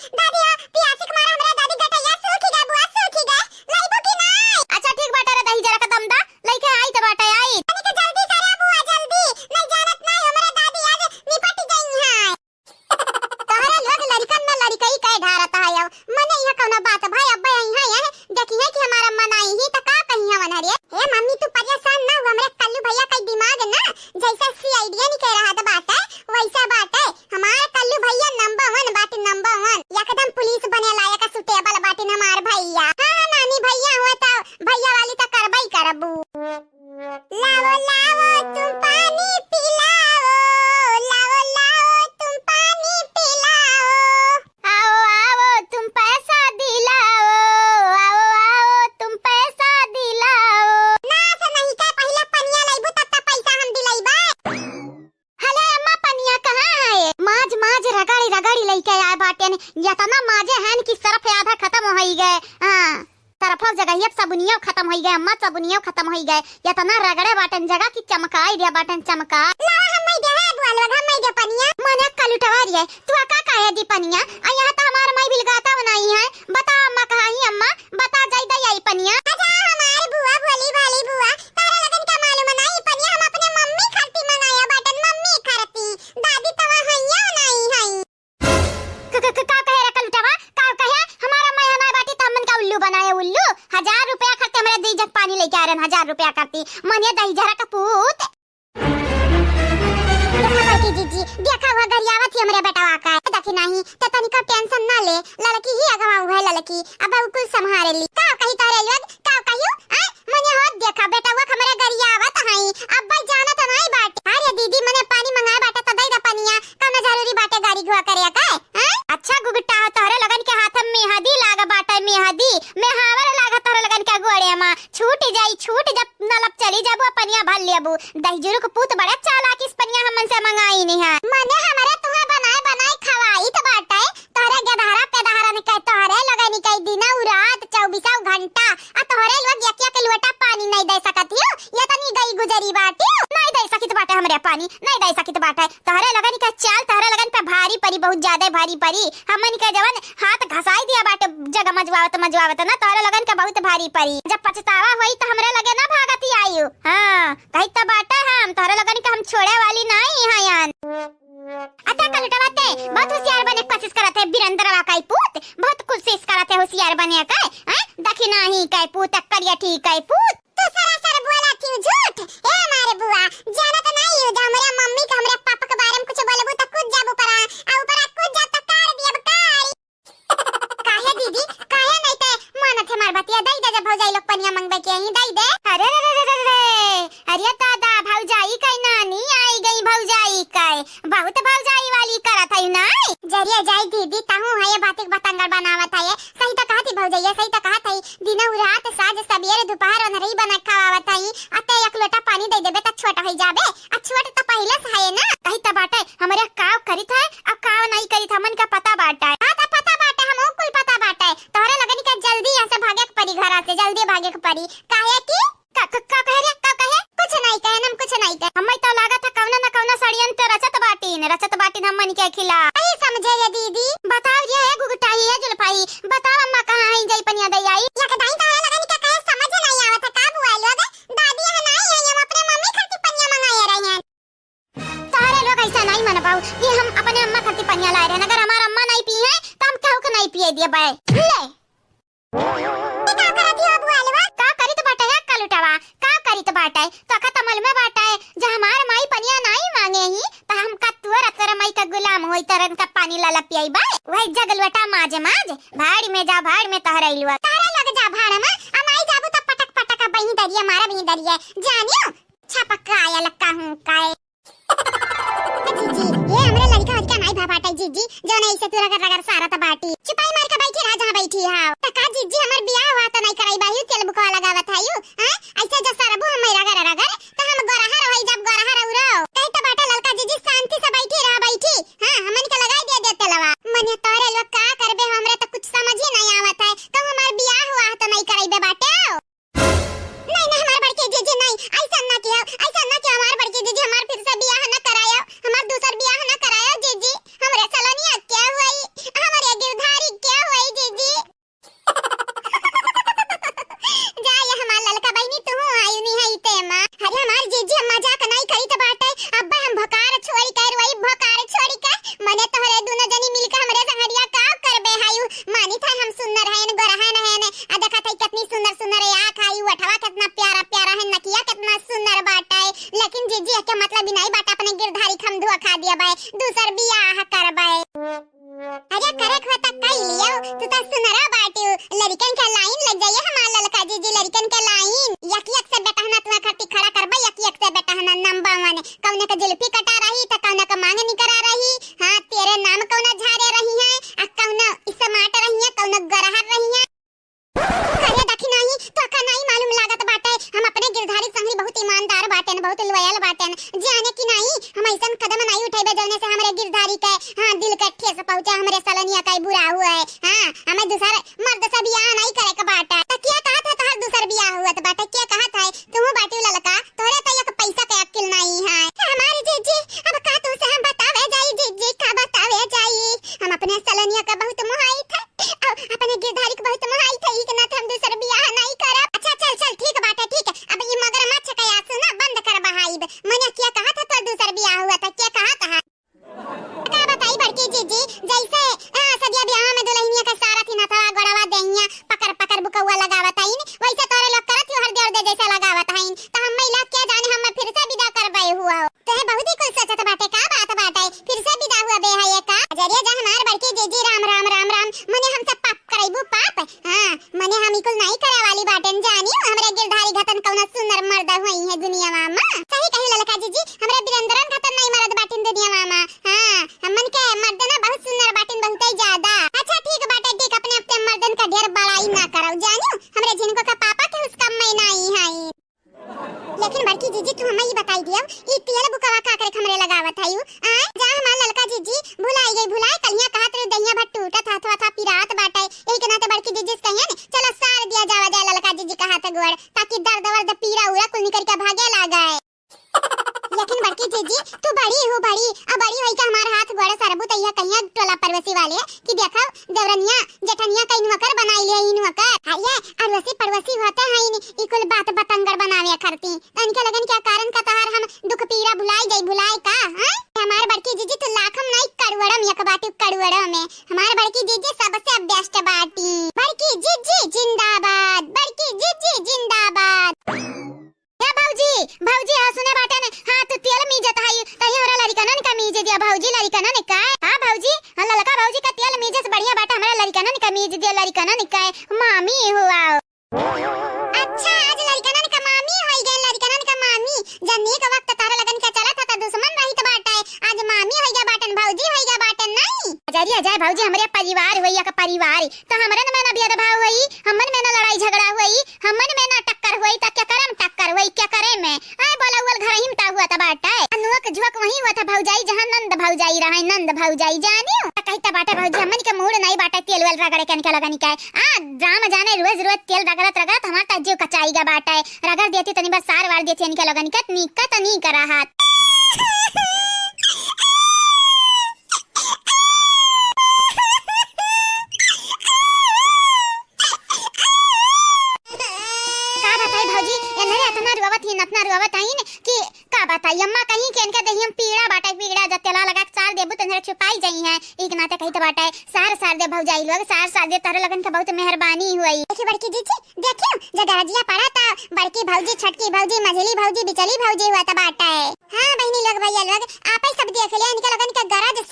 पियासी के मारा हमरा दादी गटैया सूखी गए बुआ सूखी गए लईबो की नहीं अच्छा ठीक बाटा रे दही जरा का दम दा लेके आई तो बाटा आई तनी के जल्दी करे बुआ जल्दी नहीं जानत नहीं हमरा दादी आज निपट गई है तोहरा लोग लड़कन में लड़कई कह ढारता है मने यह कौन बात भाई अब यही है देखिए कि हमारा मनाई ही तो का कहीं हवन रे ए मम्मी तू परेशान ना हो हमरे कल्लू भैया का दिमाग ना जैसा सी आईडिया नहीं कह रहा था बात है वैसा बात है हमारा कल्लू भैया नंबर 1 बात नंबर 1 एकदम पुलिस बने लायक सुटेबल बात हमार भैया हां नानी भैया हुआ तो भैया वाली तो करबई या तना माजे हैं कि सरफ आधा खत्म हो ही गए। हां सरफ जगह ये सबुनिया खत्म हो गए, अम्मा सबुनिया खत्म हो गए। या तना रगड़े बाटन जगह की चमकाई दिया बाटन चमका लावा हम दे है बुआ लोग हम दे पनिया मने कलुटवा रे तू का काहे दी पनिया आ यहां त हमार माई बिलगाता बनाई है। बता अम्मा कहां ही अम्मा बता जाई दई आई पनिया। अच्छा हमार बुआ भोली भाली बुआ तारा लगन का मालूम नहीं पनिया हम अपने मम्मी खाती मंगाया बाटन मम्मी करती दादी तवा हइया नहीं हई का कहे रे कलुटवा का कहे हमारा माई हना बाटी त हमन का उल्लू बनाए उल्लू 1000 रुपया खर्चे हमरे दी इज्जत पानी लेके आ रहे 1000 रुपया करती मने दही जरा का पूत जी देखा हुआ गरियावत ही हमरे बेटावा का देखी नहीं त तनिका टेंशन ना ले लड़की ही अगवा हुए लड़की अब कुल संभाले ली का कही तारे लोग का कहियो आ मने होत देखा बेटावा हमरे गरियावत हई अब भाई जाना त नहीं बाटे। अरे दीदी मने पानी मंगाए बाटे त दई द पनिया कौन जरूरी बाटे गाड़ी घुआ करे का हां अच्छा गुगटा तोरे लगन के हाथ में मेहंदी लागा बाटे मेहंदी में हावर लागा तोरे लगन के गोड़े में छूट जब नलब चली जाबो पनिया भर लेबू दही जुरु के पूत बड़ा चालाक इस पनिया हमन से मंगाई नहीं है मने हमरे तुम्हें बनाए खवाई तो बाटे तोरे गधारा पेदारा ने कह तोरे लगनी कई दिन रात 24 घंटा आ तोरे लोग यकिया के लोटा पानी नहीं दे सकत हो या तनी गई गुजरी बाटे नहीं दे सकित बाटे हमरे पानी नहीं दे सकित बाटे तोरे लगन के चाल तोरे लगन पे भारी परी बहुत ज्यादा भारी परी हमन के जवन हाथ घसाई दिया बाटे जगह मजवावत ना तोरे लगन के बहुत भारी परी जब पछतावा होई त हमरे लगे ना भागती आयु। हां कहि त बाटे हम तोरे लगन के हम छोड़े वाली नहीं है यान। अच्छा कलटवाते बहुत होशियार बने कोशिश करते बिरंदरवा काई पूत बहुत कोशिश करते होशियार बने का हैं देखी नहीं काई पूत करिया ठीक काई पूत तू सरासर बोला क्यों झूठ ए मारे बुआ जाना तो नहीं हो हमरा मम्मी के हमरा पापा के बारे में कुछ बोलबो त कूद जाबो परा आ ऊपर कूद जा त कार दिया कार काहे दीदी काहे नहीं ते मन थे मार बतिया दई दे जब भौजाई लोग पनिया मंगबे के ही दई दे। अरे दादा भौजाई कई नानी आई गई भौजाई कई बहुत भौजाई वाली करत है ना जरिया जाई दीदी ताहू है बातिक बतंगड़ बनावत है सही त कहती भौजाई सही त कहत है दिन रात साज सवेरे दोपहर अनरई बना खावत है अते एक लोटा पानी दे देबे त छोटा हो जाबे आ छोट त पहले से है ना कही त बाटे हमरे काव करित है अब काव नहीं करित हमन का पता बाटे आ त पता बाटे हम कुल पता बाटे तोरे लगनी का जल्दी यहां से भागे के परी घर से जल्दी भागे के परी काहे की का कहे रे का कहे कुछ नहीं कहे हम कुछ नहीं कहे हमें तो लागत है कौना न कौना षड्यंत्र रचत बाटीन हमन के खिला नहीं समझे ये दीदी बताओ ये है गुगटाई है जुलपाई बताओ अम्मा कहां है जई पनिया दई आई या कदाई काहे लगनी का कहे समझ नहीं आवत का बुआ लोग दादी है नहीं है हम अपने मम्मी खाती पनिया मंगाए रहे हैं सारे लोग ऐसा नहीं मन पाऊ ये हम अपने अम्मा खाती पनिया लाए रहे अगर हमार अम्मा नहीं पी है तो हम कहू के नहीं पिए दिए बे ले का करती हो बुआ लोग का करित बाटे है कलुटवा का करित बाटे तो का तमल में बाटे जे हमार माई पनिया नहीं मांगे ही त हम का तुअर कर माई का गुलाम होई तरन का पानी लाला पियाई बा वही जगलवटा माज भाड़ में जा भाड़ में तहरैलवा तारा लग जा भाड़ में अमाई जाबू त पटक पटक बही दरिया मारा बही दरिया जानियो छपक्का आया लक्का हूं काय जीजी ये हमरे लड़का हज का नहीं भाबाटा जीजी जो नहीं से तू रगर सारा त बाटी चुपाई मार के बैठी रह जहां बैठी हां त का जीजी हमर बियाह हुआ त नहीं कराई बाही तेल बुकवा लगावत हायू हां ऐसे जो सरबू हम रगर त हम गोरहा रही जब गोरहा रहू कहीं त बाटा लड़का जीजी शांति से बैठी रह बैठी हां हमन के लगाई दे तेलवा मने तोरे लोग का करबे हमरे त कुछ समझ ही नहीं आवत है तो हमार बियाह हुआ त नहीं कराईबे बाटे नहीं ना हमार बड़के जीजी नहीं ऐसा ना किया हमार बड़के जीजी हमार फिर से बियाह ना करायो हमार दूसर बियाह ना करायो जीजी हमरे सलोनिया क्या हुई हमारे गिरधारी क्या हुई जीजी जाए हमार ललका बहनी तू आयु नहीं है इते मां अरे हमार जीजी मजाक नहीं करी त बाटे अब्बा हम भकार छोड़ी कर वही भकार छोड़ी का मने तोहरे दोनों जनी मिलके हमरे संगरिया का करबे हायु मानी था हम सुंदर है न गोरा है न आ देखा था कितनी सुंदर आंख आई उठवा कितना प्यारा है नकिया कितना सुंदर बाटा है लेकिन जीजी के मतलब ही नहीं बाटा अपने गिरधारी खम धुआ खा दिया बाय दूसर बियाह करबे अरे करे खता कई लियो तू त सुनरा बाटू लड़कन का लाइन लग जाए हमार ललका जीजी लड़कन का लाइन यक से बेटहना तू खती खड़ा करबे यक से बेटहना नंबा माने कौना का जुल्फी कटा रही त कौना का मांग नहीं करा रही हां तेरे नाम कौना झारे रही है आ कौना इसमाट रही है कौना गरहर रही है अरे देखी नहीं तो का नहीं मालूम लागत बाटे हम अपने गिरधारी संगी बहुत ईमानदार बाटे बहुत लॉयल बाटे जाने की नहीं हम ऐसा कदम नहीं उठाइबे जौने से हमरे गिरधारी के हां दिल के ठेस पहुंचा हमरे सलनिया का बुरा हुआ है। हां हमें दूसरा मर्द से बियाह नहीं करे के बाटा। त क्या कहा था तोहर दूसर बियाह हुआ त बाटा क्या कहा था तुम बाटी ललका तोरे त एक पैसा के अक्ल नहीं है। हमारे जीजी अब का तू से हम बतावे जाई जीजी का बतावे जाई। हम अपने सलनिया का बहुत मोहाई था और अपने गिरधारी के बहुत मोहाई था ई के ना हम दूसर बियाह नहीं करब। अच्छा चल चल ठीक बाटा ठीक है। अब ये मगरमच्छ का आंसू ना बंद कर बहाइब। मैंने क्या कहा था तो दूसर बियाह हुआ था क्या कहा था का बताई बड़की जीजी जैसे सदिया ब्याह में दुल्हनिया का सारा थी ना था गड़वा देहिया पकड़ पकड़ बुकौआ लगावत आइन वैसे तोरे लोग करत हो हर देव दे जैसे लगावत आइन त हम महिला क्या जाने हम फिर से विदा करबे हुआ तो है बहुत ही कुछ सोचत बाटे का बात बाटे फिर से विदा हुआ बे है का जरिया जा हमार बड़की जीजी राम राम राम राम मने हम सब पाप करैबू पाप। हां मने हम इकुल नहीं करे वाली बाटन जानी हमरे गिरधारी घतन कौन सुंदर मर्द होई है दुनिया मामा। सही कही ललका जीजी हमरे बिरंदरन घतन नहीं मर्द बाटिन दुनिया मामा। हां हमन के मर्द ना बहुत सुंदर बाटिन बहुत ही ज्यादा। अच्छा ठीक बाटे ठीक अपने अपने मर्दन का ढेर बड़ाई ना करो जानियो हमरे जिनको का पापा के उसका मैं नहीं है। लेकिन बड़की जीजी तू हमें ये बताई दियो ई तेल बुकवा का करे हमरे लगावत हयू आ जा हमार ललका जीजी भुलाई गई भुलाई कलिया कहा तेरे दहिया भट टूटत हाथ था पिरात बाटे यही के नाते बड़की जीजी कहिया ने चलो सार दिया जावा जाए ललका जीजी का हाथ गोड़ ताकि दर्द वर्द पीरा उरा कुल निकल के भागे लागे। लेकिन बड़की जीजी तू बड़ी हो बड़ी अब बड़ी होई का हमार हाथ गोड़ सरबू तैया कहिया टोला परवसी वाले कि देखो देवरनिया जेठनिया कई नौकर बनाई ले इन नौकर आइए अरवसी परवसी होता है इन इकुल बात बतंगर बनावे करती इनके लगन क्या कारण का तहार हम दुख पीड़ा भुलाई का हैं हमार बड़की जीजी तो लाखम नहीं कड़वड़म एक बाटी कड़वड़म में हमार बड़की जीजी सबसे बेस्ट बाटी बड़की जीजी जिंदाबाद बड़की जीजी जिंदाबाद। या भौजी भौजी हां सुने बाटे ने हां तो तेल मीजत हई तही हमरा लड़कनन का मीज दिया भौजी लड़कनन का हां भौजी हां ललका भौजी का तेल मीजे से बढ़िया बाटा हमरा लड़कनन का मीज दिया लड़कनन का मामी हुआ। अच्छा आज लड़कनन का मामी होई गए लड़कनन का मामी जन्नी के वक्त तारा लगन के चला था दुश्मन रही तो बाटा आज मामी होई गया बाटन भौजी होई गया बाटन नहीं जरिया जाए भौजी हमरे परिवार होई का परिवार तो हमरन में ना भेदभाव होई हमन में ना लड़ाई झगड़ा होई हमन में ना टक्कर होई त क्या करम टक्कर होई क्या करे में आए बोला उल घर ही में हुआ था बाटा अनुक झुक वही हुआ था भौजाई जहां नंद भौजाई रहे नंद भौजाई जानियो कहता बाटा भौजी हमन के मूड नहीं बाटा तेल वेल रगड़े के निकल लगन के आ ड्राम जाने रोज रोज तेल रगड़त रगड़त हमार त जीव कचाईगा बाटा रगड़ देती तनी बस सार वार देती इनके लगन के निका त नहीं करा हाथ। अपना रुआवत आइन कि का बताई अम्मा कहीं के इनका दहियम पीड़ा बाटा पीड़ा जब तेला लगा के सार देबू तंदर छुपाई जाई है एक नाते कही तो बाटा सार दे भौजाई लोग सार दे तारे लगन के बहुत मेहरबानी हुई। देखी बड़की जीजी देखियो जगराजिया पड़ा था बड़की भौजी छटकी भौजी मझली भौजी बिचली भौजी हुआ था बाटा है। हां बहनी लोग भैया लोग आप ही सब देख लिया इनके लगन के गरज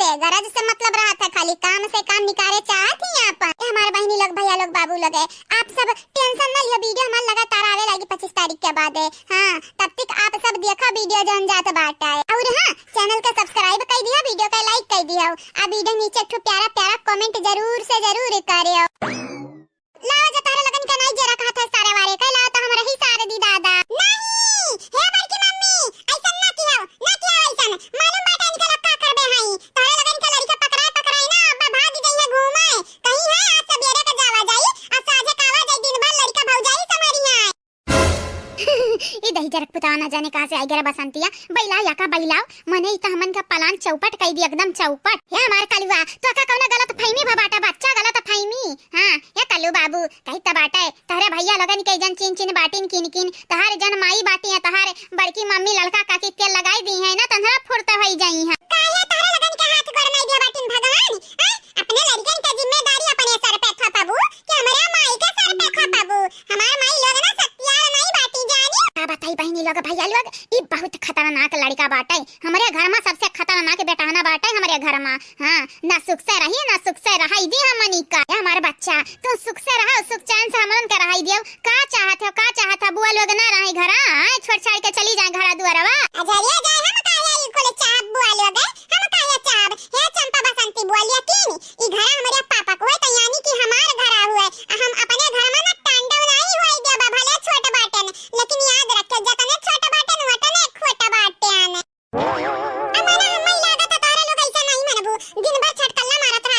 से मतलब रहा था खाली काम से काम निकाले चाहती आप हमारे बहनी लोग भैया लोग बाबू लोग है आप सब टेंशन ना लियो वीडियो हमार लगातार आवे लगी 25 तारीख के बाद है। हां तब तक आप सब देखा वीडियो जन जात बाटा है और हां चैनल को सब्सक्राइब कर दिया वीडियो को लाइक कर दिया आ वीडियो नीचे एक प्यारा प्यारा कमेंट जरूर से जरूर करियो। लाओ जो तारे लगन का नहीं जरा कहा था सारे वारे का लाओ तो हमरा ही सारे दी दादा नहीं हे बड़की मम्मी ऐसा ना किया ऐसा मालूम बाटा इनका लक्का करबे हई तारे लगन का लड़का पकड़ाई ना अब भाग गई है घूमे कहीं है आज सवेरे का जावा जाई आ साझे कावा जाई दिन भर लड़का भौजाई समरिया ई दही जरक पुता ना जाने कहां से आई गरा बसंतिया बैला या का बैलाओ मने ई त हमन का पलान चौपट कई दी एकदम चौपट हे हमार कलुआ तो का कौन गलत फहमी भबाटा बच्चा गलत फहमी। हां ये कलु बाबू कही त बाटा तहरे भैया लगन के जन चिन बाटिन किन तहार जन माई बाटी है तहार बड़की मम्मी लड़का काकी तेल लगाई दी है ना तंधरा फुरता होई जाई है काहे तहरे लगन के हाथ गोड़ नहीं दिया बाटिन भगवान अपने लड़कन की जिम्मेदारी अपने सर पे थपाबू कि हमारे माई के सर पे खपाबू हमार माई लोग ना सत्या नहीं बाटी जानी का बताई बहनी लोग भैया लोग ई बहुत खतरनाक लड़का बाटे हमारे घर में सबसे खतरनाक बेटाना बाटे हमारे घर में। हां ना सुख से रही ना सुख से रहाई दी हमनी का हमारे बच्चा तू सुख से रहा सुख चैन से हमन के रहाई दियो का चाहत है बुआ लोग ना रही घर छोड़ छाड़ के चली जाए घर दुआरवा अजरिया जाए हम काहे कोले चाप बुआ लोग हम काहे चाप हे चंपा बसंती बुआ लिया तीन ई घर हमारे पापा को है तो यानी कि हमार घर हुए हम अपने घर में ना तांडव नहीं होई दे भले छोटे बाटन लेकिन याद रखे जतने छोटे बाटन वतने खोटा बाटे आने हमारा हम लागत तारे लोग ऐसा नहीं मनबू दिन भर छटकल्ला मारत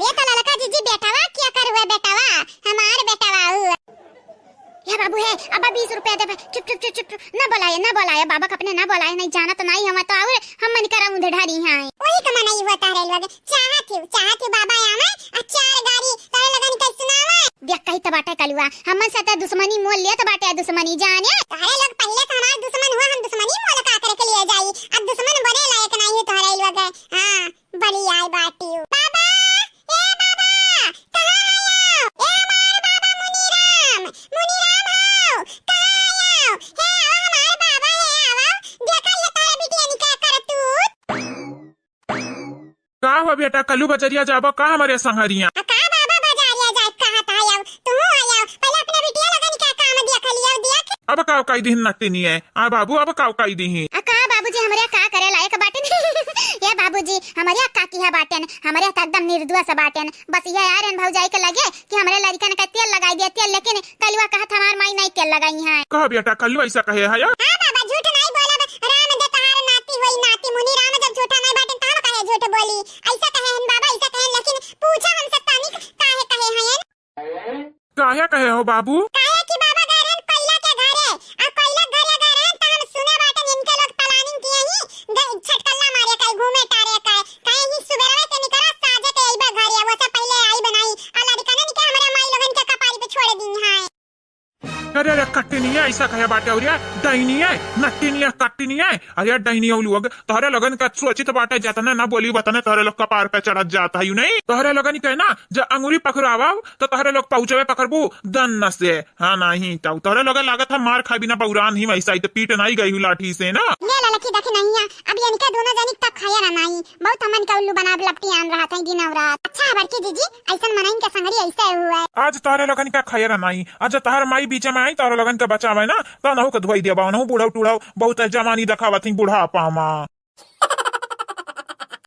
अरे तो लड़का जीजी बेटावा क्या कर हुआ बेटावा हमार बेटावा हुआ या बाबू है अब 20 रुपया दे चुप चुप चुप चुप ना बोलाए बाबा का अपने ना बोलाए नहीं जाना तो नहीं हम तो और हम मन करा उधर ढारी है वही कमा नहीं होता रेलवे चाहती बाबा आवे चार गाड़ी तारे लगन के सुनावे देख कही तो बाटे कलुआ हमन से तो दुश्मनी मोल ले तो बाटे दुश्मनी जाने तारे लोग पहले तो हमार दुश्मन हुआ हम दुश्मनी मोल का करे के लिए जाई अब दुश्मन बने लायक नहीं है तो रेलवे हां बड़ी आई बाटी बाबा ए बाबा कहां आयो ए हमार बाबा मुनीराम आओ कहां आयो हे हमार बाबा है आओ देखा ये तारे बिटिया नि क्या करतूत का हो बेटा कलू बजरिया जाबो का हमारे संगरिया का बाबा बाजारिया जाए कहा था आयो तू आयो पहले अपने बिटिया लगन क्या काम देख लिया देख अब काव काई दिन नट्टी नहीं है आ बाबू अब काव काई दी का बाबूजी हमारे का करे लायक बाटन ये बाबूजी हमारे का की है बाटन हमारे तो एकदम निर्दोष बाटन बस ये यार भौजाई के लगे कि हमारे लड़का ने तेल लगाई दिया तेल लेकिन कलवा कहा हमार माई नहीं तेल लगाई है कहा बेटा कलू ऐसा कहे है हां बाबा झूठ नहीं बोला राम दे तहार नाती होई नाती मुनि राम जब झूठा नहीं बाटन ता कहे झूठ बोली ऐसा कहे हन बाबा ऐसा कहे लेकिन पूछा हमसे तानी काहे हयन काहे कहे हो बाबू काहे कि बाबा गरन पहिला के घरे आ पहिला घरे गरन त हम सुने बाटन इनके लोग प्लानिंग किए ही छटकल्ला मारे काई घूमे टारे काहे ही सुबेरवे के निकरा साजे के आईबा घरे वो से पहले आई बनाई आ लड़का ने के हमारे माई लोगन के कपारी पे छोड़ दी है अरे अरे कट्टी नहीं है ऐसा कहे बाटे और डहनी है नट्टी नहीं है कट्टी नहीं है अरे डहनी लोग तोहरे लगन का सोचित बाटे जातना ना बोली बताने तोहरे लोग कपार पे चढ़त जाता है नहीं तोहरे लगन कहना जब अंगुरी पकड़ावा तो तोहरे लोग पहुंचवे पकड़बू दन न से हाँ नहीं तोहरे लोग लागत है मार खा बिना बउरान ही वैसा ही तो पीट नहीं गई लाठी से ना ले लड़की देखे नहीं है अब इनके दोनों जनी तक खाया ना नहीं बहुत हमन का उल्लू बना लपटी आन रहा था दिन और रात अच्छा बड़की जीजी ऐसा मनाइन का संगरी ऐसा हुआ आज तोहरे लगन का खाया नहीं आज तोहर माई बीच में आई तोहरे लगन का बचावे ना तो नहु के धोई देबा नहु बूढ़ा टूढ़ा बहुत जमानी दिखावत बूढ़ा पामा